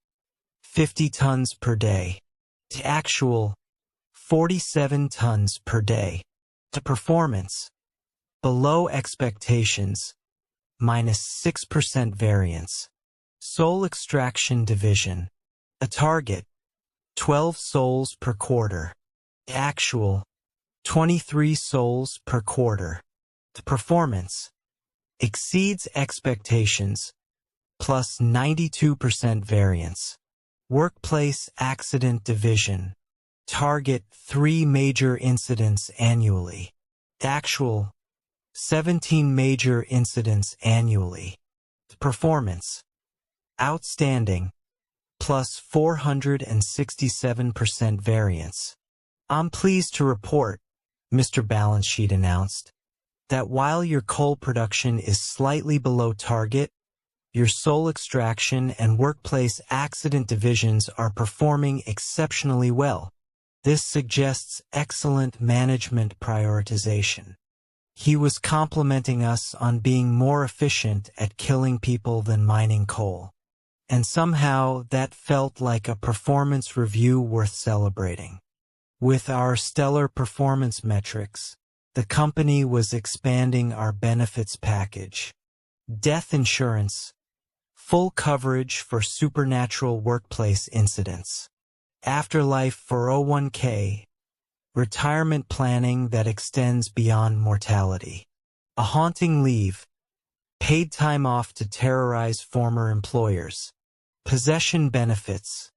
50 tons per day. To actual, 47 tons per day. To performance, below expectations, -6% variance. Soul Extraction Division. A target, 12 souls per quarter. Actual, 23 souls per quarter. The performance exceeds expectations, plus 92% variance. Workplace Accident Division. Target 3 major incidents annually. Actual, 17 major incidents annually. The performance outstanding, plus 467% variance. "I'm pleased to report," Mr. Balance Sheet announced, "that while your coal production is slightly below target, your soul extraction and workplace accident divisions are performing exceptionally well. This suggests excellent management prioritization." He was complimenting us on being more efficient at killing people than mining coal. And somehow that felt like a performance review worth celebrating. With our stellar performance metrics, the company was expanding our benefits package. Death insurance, full coverage for supernatural workplace incidents. Afterlife 401k, retirement planning that extends beyond mortality. A haunting leave, paid time off to terrorize former employers. Possession benefits,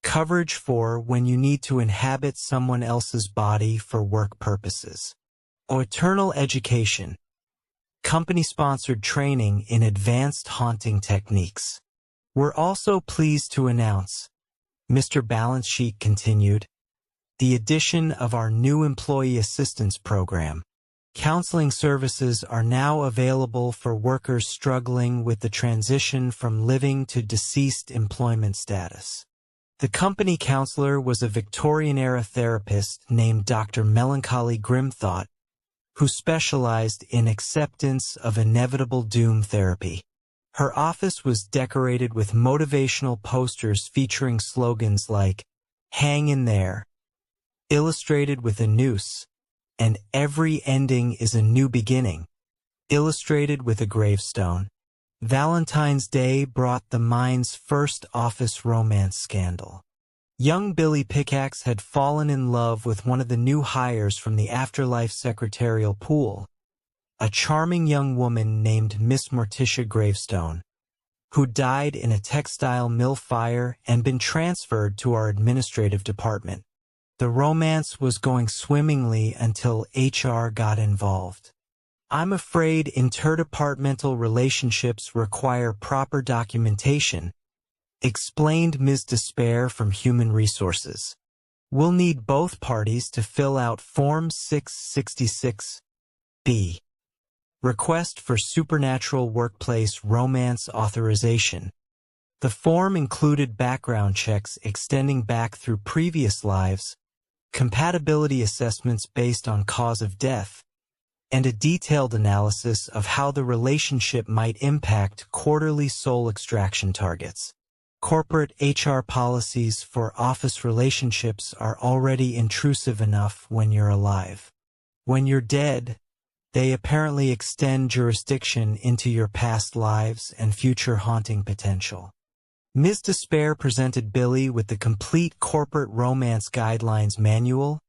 coverage for when you need to inhabit someone else's body for work purposes. Or eternal education, company-sponsored training in advanced haunting techniques. We're also pleased to announce, Mr. Balance Sheet continued, the addition of our new employee assistance program. Counseling services are now available for workers struggling with the transition from living to deceased employment status. The company counselor was a Victorian-era therapist named Dr. Melancholy Grimthought, who specialized in acceptance of inevitable doom therapy. Her office was decorated with motivational posters featuring slogans like, "Hang in there," illustrated with a noose, and "Every ending is a new beginning," illustrated with a gravestone. Valentine's Day brought the mine's first office romance scandal. Young Billy Pickaxe had fallen in love with one of the new hires from the Afterlife secretarial pool, a charming young woman named Miss Morticia Gravestone, who died in a textile mill fire and been transferred to our administrative department. The romance was going swimmingly until HR got involved. "I'm afraid interdepartmental relationships require proper documentation," explained Ms. Despair from Human Resources. "We'll need both parties to fill out Form 666B, Request for Supernatural Workplace Romance Authorization." The form included background checks extending back through previous lives, compatibility assessments based on cause of death, and a detailed analysis of how the relationship might impact quarterly soul extraction targets. Corporate HR policies for office relationships are already intrusive enough when you're alive. When you're dead, they apparently extend jurisdiction into your past lives and future haunting potential. Ms. Despair presented Billy with the complete Corporate Romance Guidelines Manual,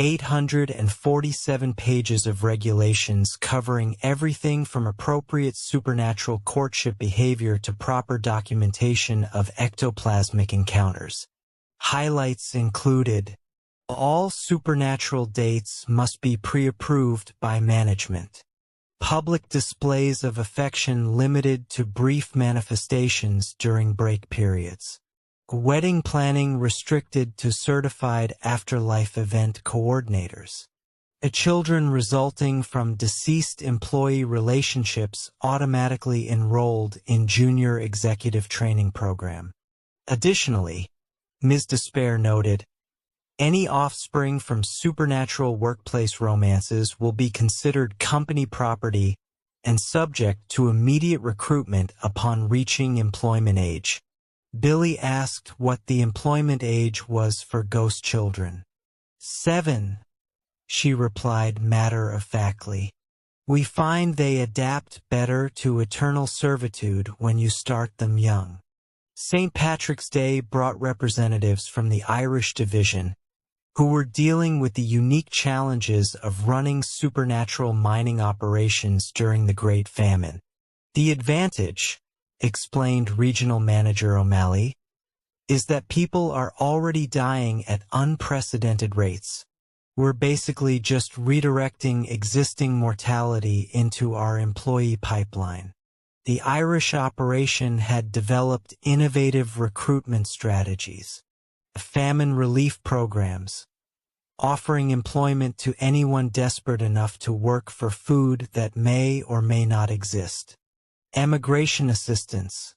847 pages of regulations covering everything from appropriate supernatural courtship behavior to proper documentation of ectoplasmic encounters. Highlights included: all supernatural dates must be pre-approved by management. Public displays of affection limited to brief manifestations during break periods. Wedding planning restricted to certified afterlife event coordinators. Children resulting from deceased employee relationships automatically enrolled in Junior Executive Training Program. Additionally, Ms. Despair noted, any offspring from supernatural workplace romances will be considered company property and subject to immediate recruitment upon reaching employment age. Billy asked what the employment age was for ghost children. 7, she replied matter-of-factly. We find they adapt better to eternal servitude when you start them young. St. Patrick's Day brought representatives from the Irish Division, who were dealing with the unique challenges of running supernatural mining operations during the Great Famine. The advantage, explained Regional Manager O'Malley, is that people are already dying at unprecedented rates. We're basically just redirecting existing mortality into our employee pipeline. The Irish operation had developed innovative recruitment strategies, famine relief programs, offering employment to anyone desperate enough to work for food that may or may not exist. Emigration assistance,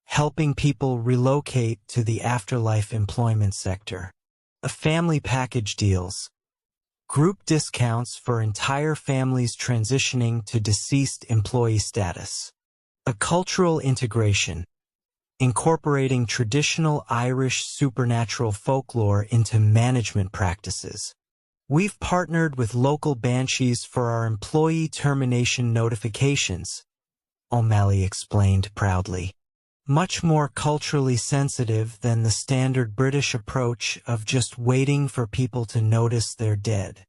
helping people relocate to the afterlife employment sector. Family package deals, group discounts for entire families transitioning to deceased employee status. A cultural integration, incorporating traditional Irish supernatural folklore into management practices. We've partnered with local banshees for our employee termination notifications, O'Malley explained proudly. much more culturally sensitive than the standard British approach of just waiting for people to notice they're dead.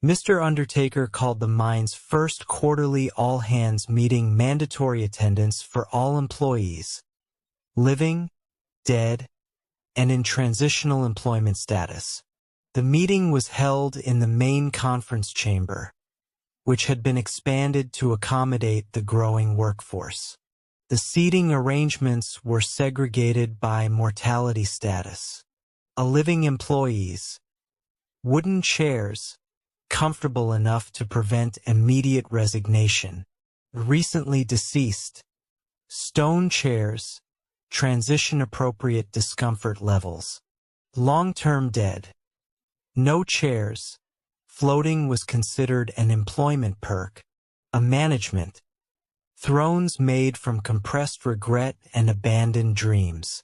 Mr. Undertaker called the mine's first quarterly all-hands meeting mandatory attendance for all employees, living, dead, and in transitional employment status. The meeting was held in the main conference chamber, which had been expanded to accommodate the growing workforce. The seating arrangements were segregated by mortality status. Living employees, wooden chairs, comfortable enough to prevent immediate resignation. Recently deceased, stone chairs, transition-appropriate discomfort levels. Long-term dead, no chairs. Floating was considered an employment perk. A management. Thrones made from compressed regret and abandoned dreams.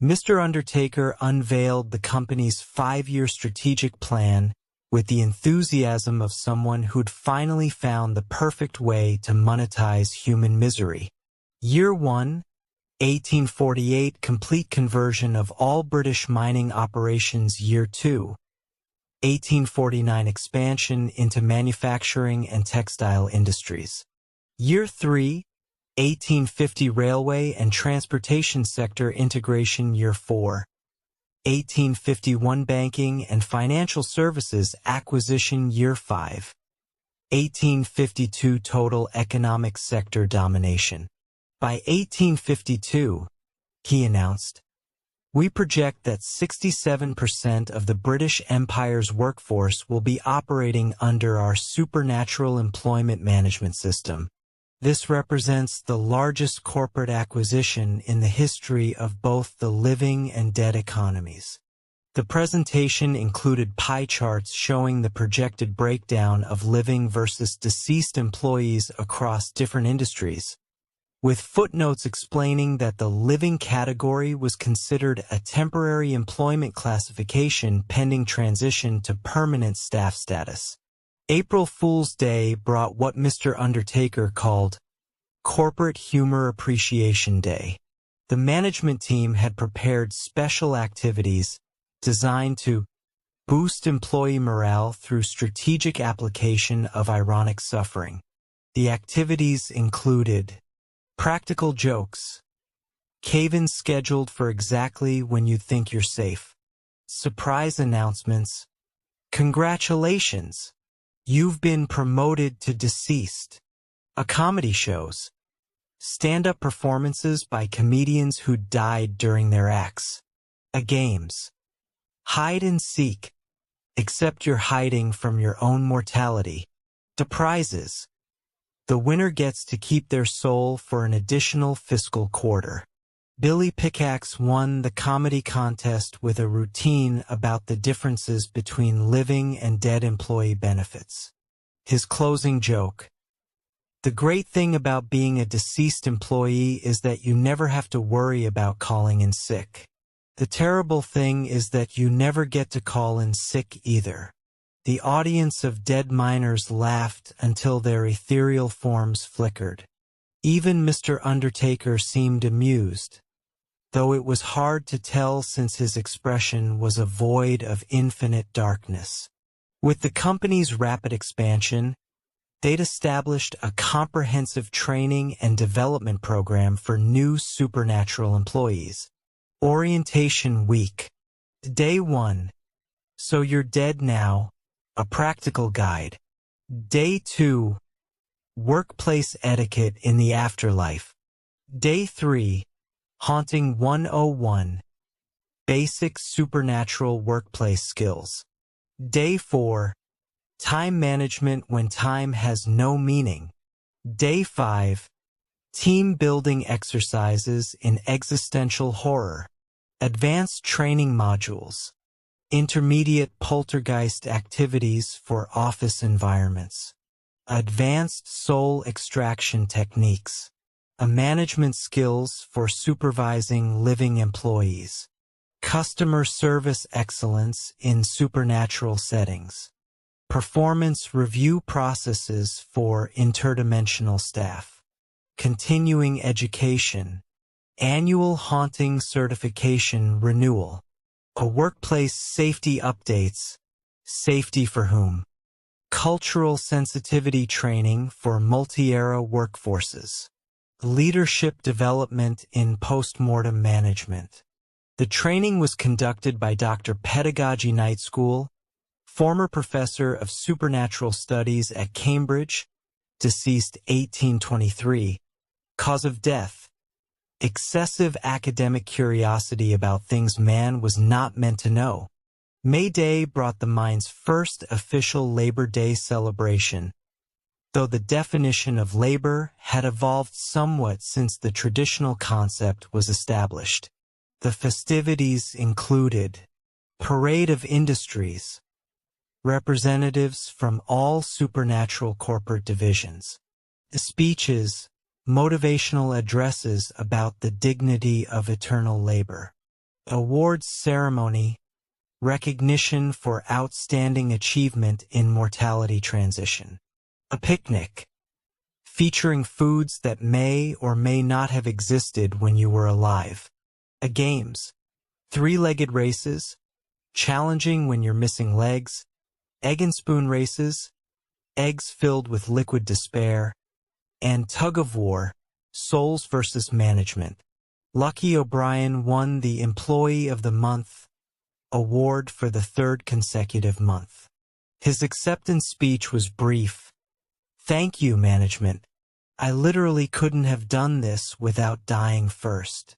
Mr. Undertaker unveiled the company's 5-year strategic plan with the enthusiasm of someone who'd finally found the perfect way to monetize human misery. Year 1, 1848, complete conversion of all British mining operations. Year 2, 1849, expansion into manufacturing and textile industries. Year 3, 1850, railway and transportation sector integration. Year 4, 1851, banking and financial services acquisition. Year 5, 1852, total economic sector domination. By 1852, he announced, "We project that 67% of the British Empire's workforce will be operating under our supernatural employment management system. This represents the largest corporate acquisition in the history of both the living and dead economies." The presentation included pie charts showing the projected breakdown of living versus deceased employees across different industries, with footnotes explaining that the living category was considered a temporary employment classification pending transition to permanent staff status. April Fool's Day brought what Mr. Undertaker called Corporate Humor Appreciation Day. The management team had prepared special activities designed to boost employee morale through strategic application of ironic suffering. The activities included practical jokes, cave-ins scheduled for exactly when you think you're safe, surprise announcements, congratulations, you've been promoted to deceased, comedy shows, stand-up performances by comedians who died during their acts, games, hide and seek, except you're hiding from your own mortality, the prizes. The winner gets to keep their soul for an additional fiscal quarter. Billy Pickaxe won the comedy contest with a routine about the differences between living and dead employee benefits. His closing joke: "The great thing about being a deceased employee is that you never have to worry about calling in sick. The terrible thing is that you never get to call in sick either." The audience of dead miners laughed until their ethereal forms flickered. Even Mr. Undertaker seemed amused, though it was hard to tell since his expression was a void of infinite darkness. With the company's rapid expansion, they'd established a comprehensive training and development program for new supernatural employees. Orientation Week. Day 1. So you're dead now. A practical guide. Day 2. Workplace etiquette in the afterlife. Day 3. Haunting 101. Basic supernatural workplace skills. Day 4. Time management when time has no meaning. Day 5. Team building exercises in existential horror. Advanced training modules. Intermediate poltergeist activities for office environments. Advanced soul extraction techniques. Management skills for supervising living employees. Customer service excellence in supernatural settings. Performance review processes for interdimensional staff. Continuing education. Annual haunting certification renewal. A workplace safety updates. Safety for whom? Cultural sensitivity training for multi-era workforces. Leadership development in postmortem management. The training was conducted by Dr. Pedagogy Night School, former professor of supernatural studies at Cambridge, deceased 1823. Cause of death: excessive academic curiosity about things man was not meant to know. May Day brought the mind's first official Labor Day celebration, though the definition of labor had evolved somewhat since the traditional concept was established. The festivities included Parade of Industries, representatives from all supernatural corporate divisions, speeches, motivational addresses about the dignity of eternal labor, awards ceremony, recognition for outstanding achievement in mortality transition, a picnic, featuring foods that may or may not have existed when you were alive, a games, three-legged races, challenging when you're missing legs, egg and spoon races, eggs filled with liquid despair, and tug-of-war, souls versus management. Lucky O'Brien won the Employee of the Month award for the third consecutive month. His acceptance speech was brief. "Thank you, management. I literally couldn't have done this without dying first."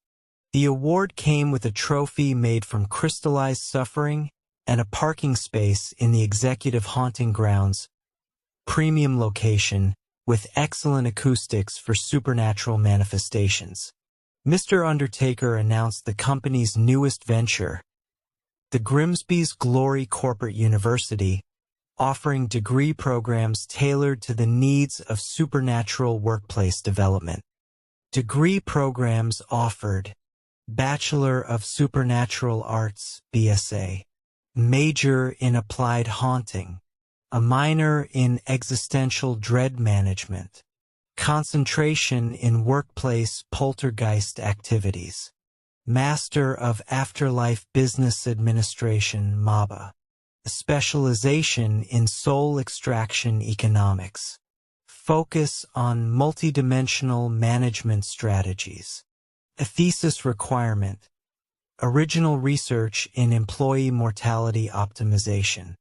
The award came with a trophy made from crystallized suffering and a parking space in the executive haunting grounds, premium location, with excellent acoustics for supernatural manifestations. Mr. Undertaker announced the company's newest venture, the Grimsby's Glory Corporate University, offering degree programs tailored to the needs of supernatural workplace development. Degree programs offered: Bachelor of Supernatural Arts, BSA, major in Applied Haunting, a minor in Existential Dread Management, concentration in Workplace Poltergeist Activities, Master of Afterlife Business Administration, MABA, specialization in Soul Extraction Economics, focus on multidimensional management strategies, a thesis requirement, original research in employee mortality optimization,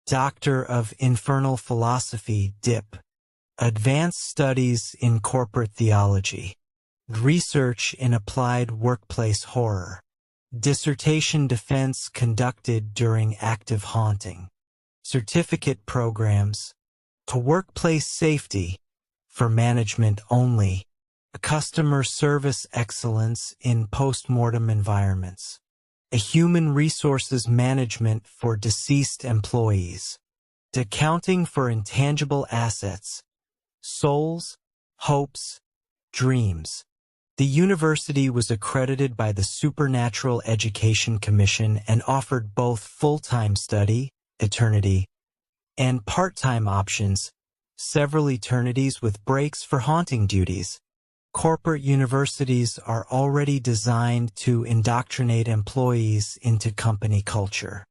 Doctor of Infernal Philosophy, DIP, advanced studies in corporate theology, research in applied workplace horror, dissertation defense conducted during active haunting, certificate programs, to workplace safety, for management only, customer service excellence in postmortem environments, a human resources management for deceased employees, accounting for intangible assets, souls, hopes, dreams. The university was accredited by the Supernatural Education Commission and offered both full-time study, eternity, and part-time options, several eternities with breaks for haunting duties. Corporate universities are already designed to indoctrinate employees into company culture.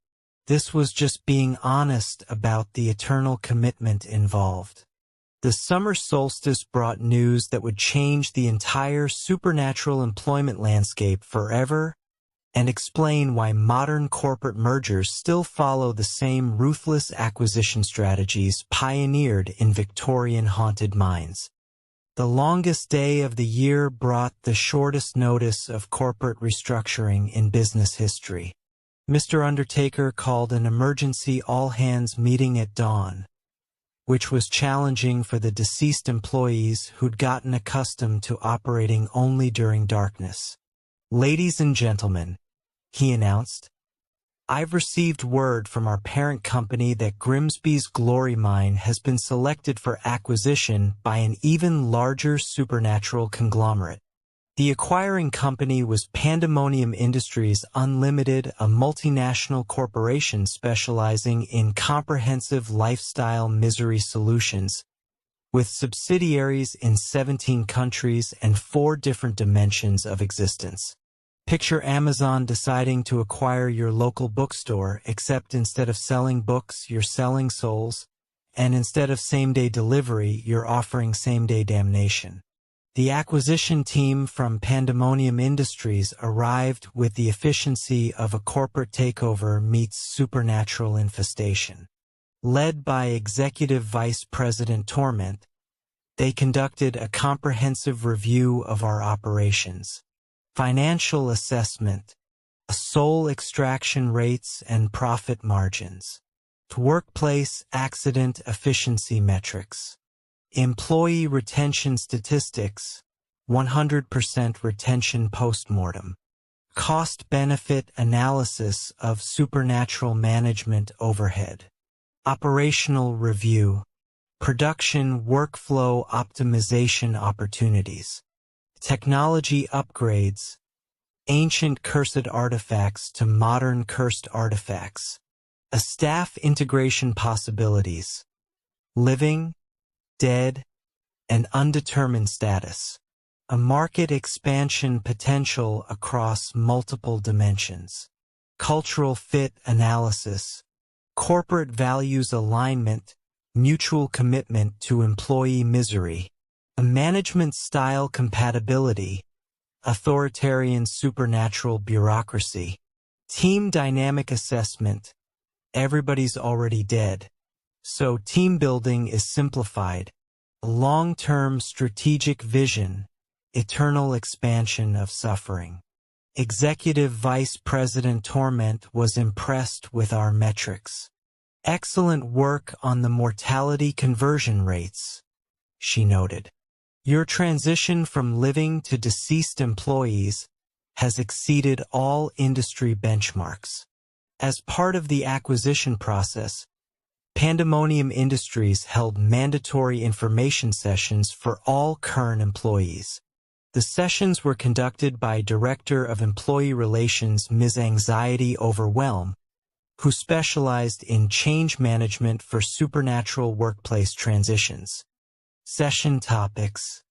This was just being honest about the eternal commitment involved. The summer solstice brought news that would change the entire supernatural employment landscape forever and explain why modern corporate mergers still follow the same ruthless acquisition strategies pioneered in Victorian haunted mines. The longest day of the year brought the shortest notice of corporate restructuring in business history. Mr. Undertaker called an emergency all-hands meeting at dawn, which was challenging for the deceased employees who'd gotten accustomed to operating only during darkness. "Ladies and gentlemen," he announced, "I've received word from our parent company that Grimsby's Glory Mine has been selected for acquisition by an even larger supernatural conglomerate. The acquiring company was Pandemonium Industries Unlimited, a multinational corporation specializing in comprehensive lifestyle misery solutions, with subsidiaries in 17 countries and 4 different dimensions of existence. Picture Amazon deciding to acquire your local bookstore, except instead of selling books, you're selling souls, and instead of same-day delivery, you're offering same-day damnation. The acquisition team from Pandemonium Industries arrived with the efficiency of a corporate takeover meets supernatural infestation. Led by Executive Vice President Torment, they conducted a comprehensive review of our operations. Financial assessment, soul extraction rates and profit margins, workplace accident efficiency metrics, employee retention statistics, 100% retention postmortem, cost-benefit analysis of supernatural management overhead, operational review, production workflow optimization opportunities, technology upgrades, ancient cursed artifacts to modern cursed artifacts, a staff integration possibilities, living, dead, and undetermined status, a market expansion potential across multiple dimensions, cultural fit analysis, corporate values alignment, mutual commitment to employee misery, a management style compatibility, authoritarian supernatural bureaucracy, team dynamic assessment, everybody's already dead, so team building is simplified, long-term strategic vision, eternal expansion of suffering. Executive Vice President Torment was impressed with our metrics. Excellent work on the mortality conversion rates, she noted. Your transition from living to deceased employees has exceeded all industry benchmarks. As part of the acquisition process, Pandemonium Industries held mandatory information sessions for all current employees. The sessions were conducted by Director of Employee Relations Ms. Anxiety Overwhelm, who specialized in change management for supernatural workplace transitions. Session topics: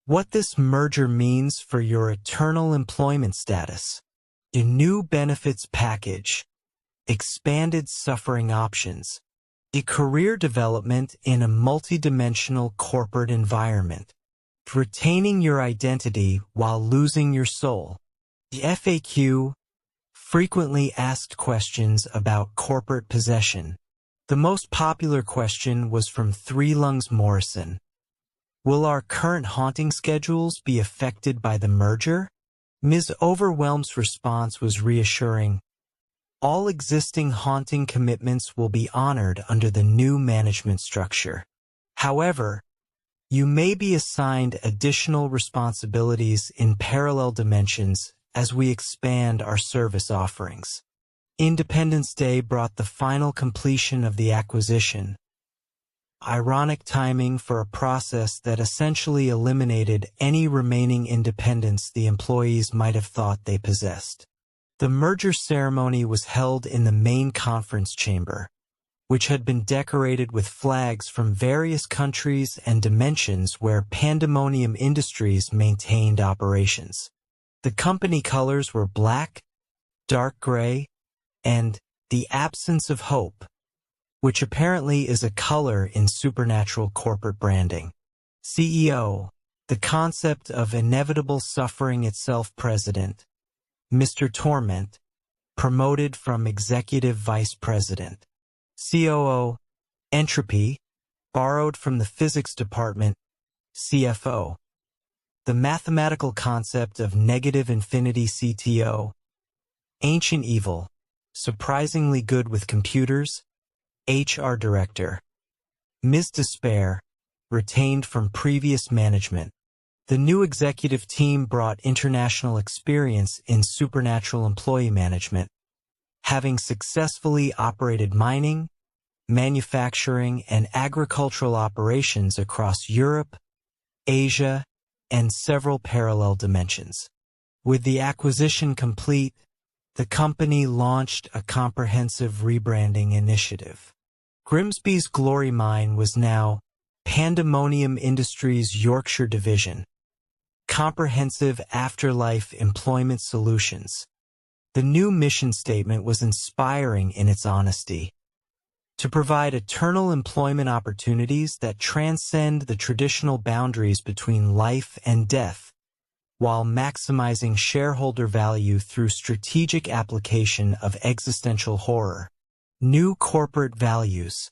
what this merger means for your eternal employment status, a new benefits package, expanded suffering options, a career development in a multidimensional corporate environment, retaining your identity while losing your soul. The FAQ, frequently asked questions about corporate possession. The most popular question was from Three Lungs Morrison. Will our current haunting schedules be affected by the merger? Ms. Overwhelm's response was reassuring. All existing haunting commitments will be honored under the new management structure. However, you may be assigned additional responsibilities in parallel dimensions as we expand our service offerings. Independence Day brought the final completion of the acquisition. Ironic timing for a process that essentially eliminated any remaining independence the employees might have thought they possessed. The merger ceremony was held in the main conference chamber, which had been decorated with flags from various countries and dimensions where Pandemonium Industries maintained operations. The company colors were black, dark gray, and the absence of hope, which apparently is a color in supernatural corporate branding. CEO, the concept of inevitable suffering itself. President, Mr. Torment, promoted from Executive Vice President. COO, entropy, borrowed from the physics department. CFO, the mathematical concept of negative infinity. CTO, ancient evil, surprisingly good with computers. HR Director, Ms. Despair, retained from previous management. The new executive team brought international experience in supernatural employee management, having successfully operated mining, manufacturing, and agricultural operations across Europe, Asia, and several parallel dimensions. With the acquisition complete, the company launched a comprehensive rebranding initiative. Grimsby's Glory Mine was now Pandemonium Industries Yorkshire Division. Comprehensive Afterlife Employment Solutions. The new mission statement was inspiring in its honesty. To provide eternal employment opportunities that transcend the traditional boundaries between life and death, while maximizing shareholder value through strategic application of existential horror. New corporate values.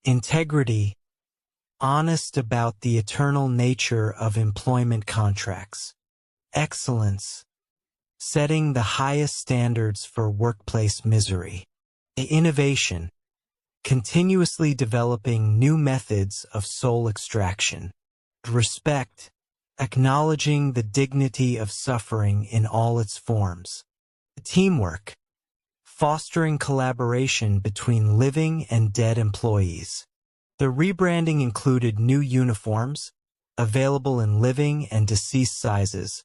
Integrity. Honest about the eternal nature of employment contracts. Excellence. Setting the highest standards for workplace misery. Innovation. Continuously developing new methods of soul extraction. Respect. Acknowledging the dignity of suffering in all its forms. Teamwork. Fostering collaboration between living and dead employees. The rebranding included new uniforms, available in living and deceased sizes,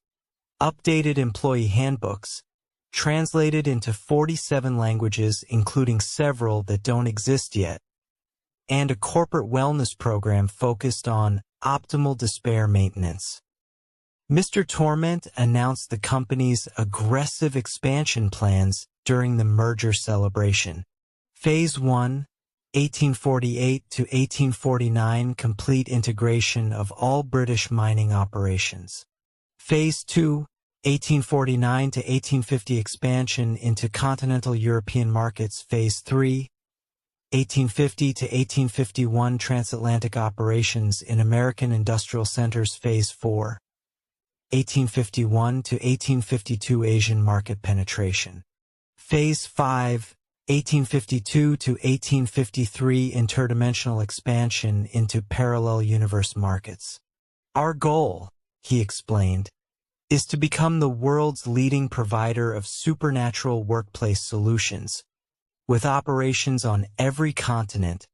updated employee handbooks, translated into 47 languages including several that don't exist yet, and a corporate wellness program focused on optimal despair maintenance. Mr. Torment announced the company's aggressive expansion plans during the merger celebration. Phase 1, 1848 to 1849, complete integration of all British mining operations. Phase 2, 1849 to 1850, expansion into continental European markets. Phase 3, 1850 to 1851, transatlantic operations in American industrial centers. Phase 4, 1851 to 1852, Asian market penetration. Phase 5, 1852 to 1853, interdimensional expansion into parallel universe markets. Our goal, he explained, is to become the world's leading provider of supernatural workplace solutions, with operations on every continent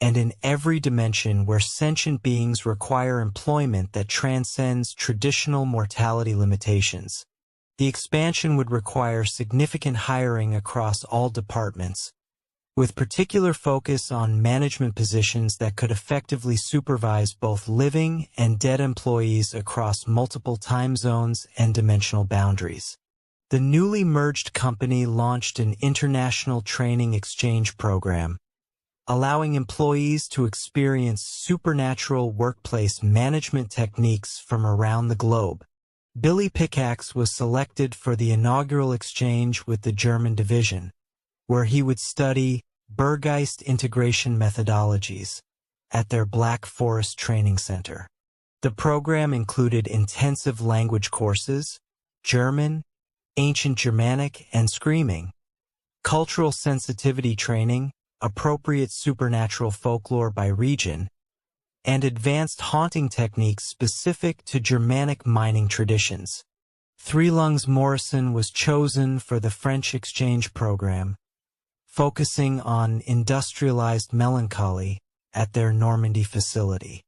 and in every dimension where sentient beings require employment that transcends traditional mortality limitations. The expansion would require significant hiring across all departments, with particular focus on management positions that could effectively supervise both living and dead employees across multiple time zones and dimensional boundaries. The newly merged company launched an international training exchange program, allowing employees to experience supernatural workplace management techniques from around the globe. Billy Pickaxe was selected for the inaugural exchange with the German division, where he would study Burgeist integration methodologies at their Black Forest Training Center. The program included intensive language courses, German, Ancient Germanic, and Screaming, cultural sensitivity training, appropriate supernatural folklore by region, and advanced haunting techniques specific to Germanic mining traditions. Three Lungs Morrison was chosen for the French exchange program, focusing on industrialized melancholy at their Normandy facility.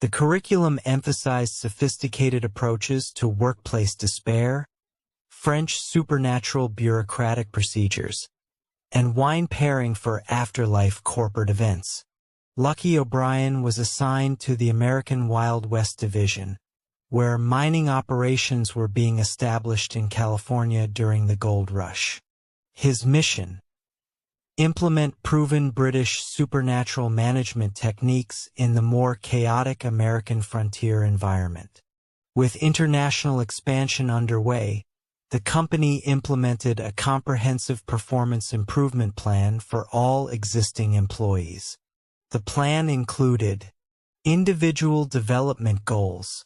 The curriculum emphasized sophisticated approaches to workplace despair, French supernatural bureaucratic procedures, and wine pairing for afterlife corporate events. Lucky O'Brien was assigned to the American Wild West Division, where mining operations were being established in California during the gold rush. His mission: implement proven British supernatural management techniques in the more chaotic American frontier environment. With international expansion underway, the company implemented a comprehensive performance improvement plan for all existing employees. The plan included individual development goals,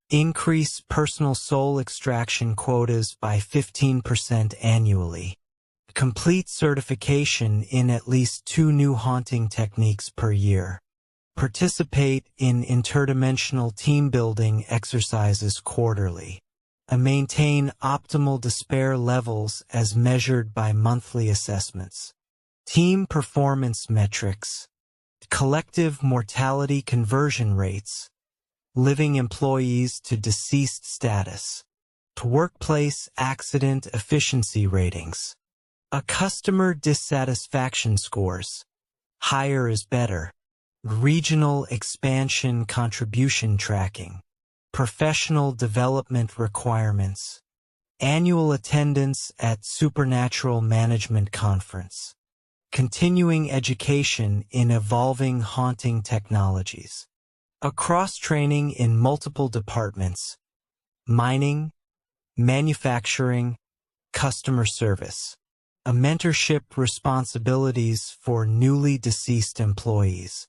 increase personal soul extraction quotas by 15% annually, complete certification in at least 2 new haunting techniques per year, participate in interdimensional team building exercises quarterly, and maintain optimal despair levels as measured by monthly assessments. Team performance metrics, collective mortality conversion rates, living employees to deceased status, workplace accident efficiency ratings, customer dissatisfaction scores, higher is better, regional expansion contribution tracking, professional development requirements, annual attendance at Supernatural Management Conference, continuing education in evolving haunting technologies, a cross-training in multiple departments, mining, manufacturing, customer service, a mentorship responsibilities for newly deceased employees.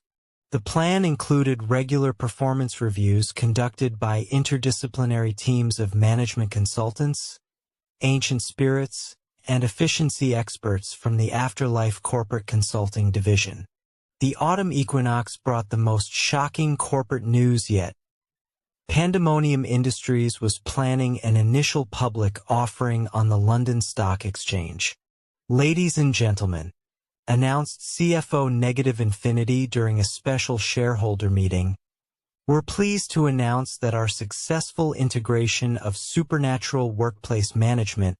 The plan included regular performance reviews conducted by interdisciplinary teams of management consultants, ancient spirits, and efficiency experts from the Afterlife Corporate Consulting Division. The autumn equinox brought the most shocking corporate news yet. Pandemonium Industries was planning an initial public offering on the London Stock Exchange. Ladies and gentlemen, announced CFO Negative Infinity during a special shareholder meeting, we're pleased to announce that our successful integration of supernatural workplace management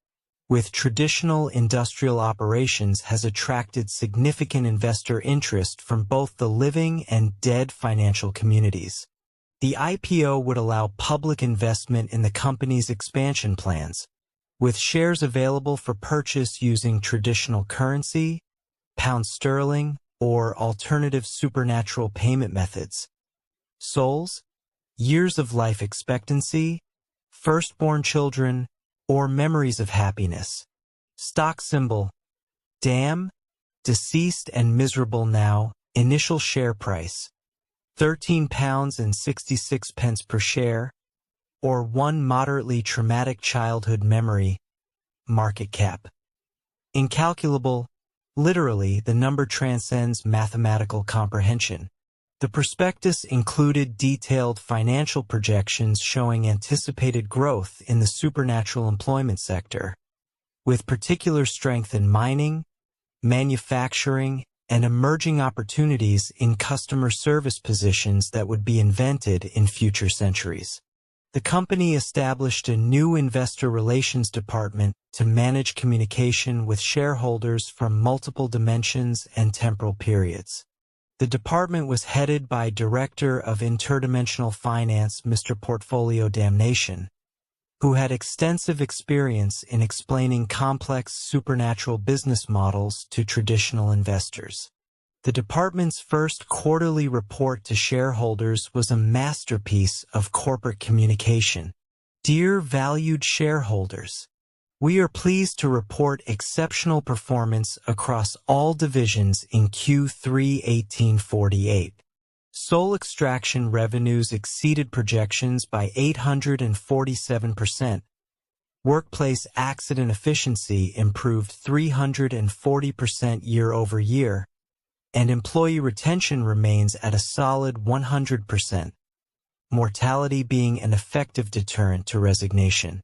with traditional industrial operations has attracted significant investor interest from both the living and dead financial communities. The IPO would allow public investment in the company's expansion plans, with shares available for purchase using traditional currency, pound sterling, or alternative supernatural payment methods. Souls, years of life expectancy, firstborn children, or memories of happiness. Stock symbol, DAM, deceased and miserable now, initial share price, £13.66 per share, or one moderately traumatic childhood memory, market cap. Incalculable, literally the number transcends mathematical comprehension. The prospectus included detailed financial projections showing anticipated growth in the supernatural employment sector, with particular strength in mining, manufacturing, and emerging opportunities in customer service positions that would be invented in future centuries. The company established a new investor relations department to manage communication with shareholders from multiple dimensions and temporal periods. The department was headed by Director of Interdimensional Finance Mr. Portfolio Damnation, who had extensive experience in explaining complex supernatural business models to traditional investors. The department's first quarterly report to shareholders was a masterpiece of corporate communication. Dear valued shareholders, we are pleased to report exceptional performance across all divisions in Q3 1848. Soul extraction revenues exceeded projections by 847%. Workplace accident efficiency improved 340% year-over-year, and employee retention remains at a solid 100%, mortality being an effective deterrent to resignation.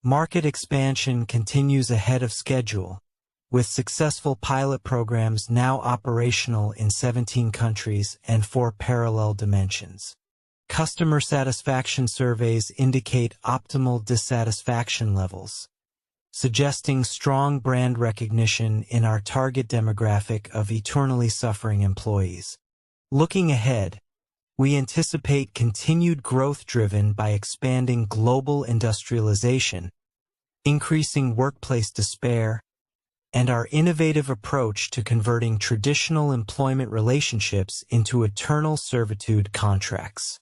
Market expansion continues ahead of schedule, with successful pilot programs now operational in 17 countries and 4 parallel dimensions. Customer satisfaction surveys indicate optimal dissatisfaction levels, suggesting strong brand recognition in our target demographic of eternally suffering employees. Looking ahead, we anticipate continued growth driven by expanding global industrialization, increasing workplace despair, and our innovative approach to converting traditional employment relationships into eternal servitude contracts.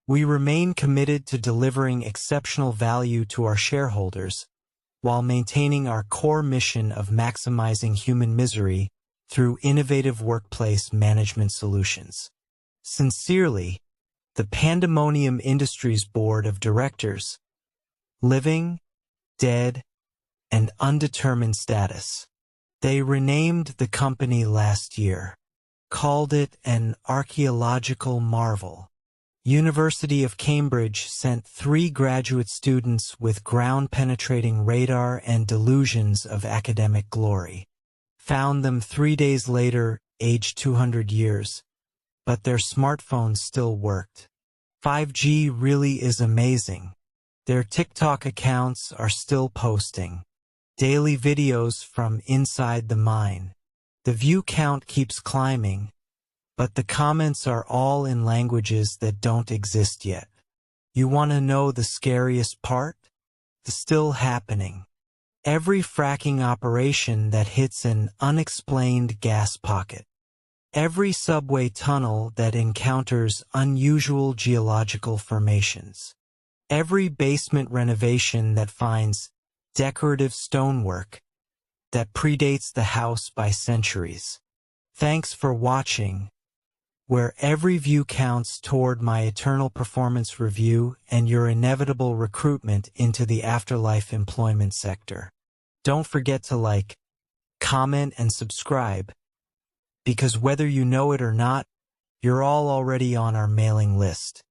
We remain committed to delivering exceptional value to our shareholders, while maintaining our core mission of maximizing human misery through innovative workplace management solutions. Sincerely, the Pandemonium Industries Board of Directors, living, dead, and undetermined status. They renamed the company last year, called it an archaeological marvel. University of Cambridge sent 3 graduate students with ground-penetrating radar and delusions of academic glory. Found them 3 days later, aged 200 years, but their smartphones still worked. 5G really is amazing. Their TikTok accounts are still posting daily videos from inside the mine. The view count keeps climbing, But the comments are all in languages that don't exist yet. You want to know the scariest part? The still happening. Every fracking operation that hits an unexplained gas pocket. Every subway tunnel that encounters unusual geological formations. Every basement renovation that finds decorative stonework that predates the house by centuries. Thanks for watching, where every view counts toward my eternal performance review and your inevitable recruitment into the afterlife employment sector. Don't forget to like, comment, and subscribe, because whether you know it or not, you're all already on our mailing list.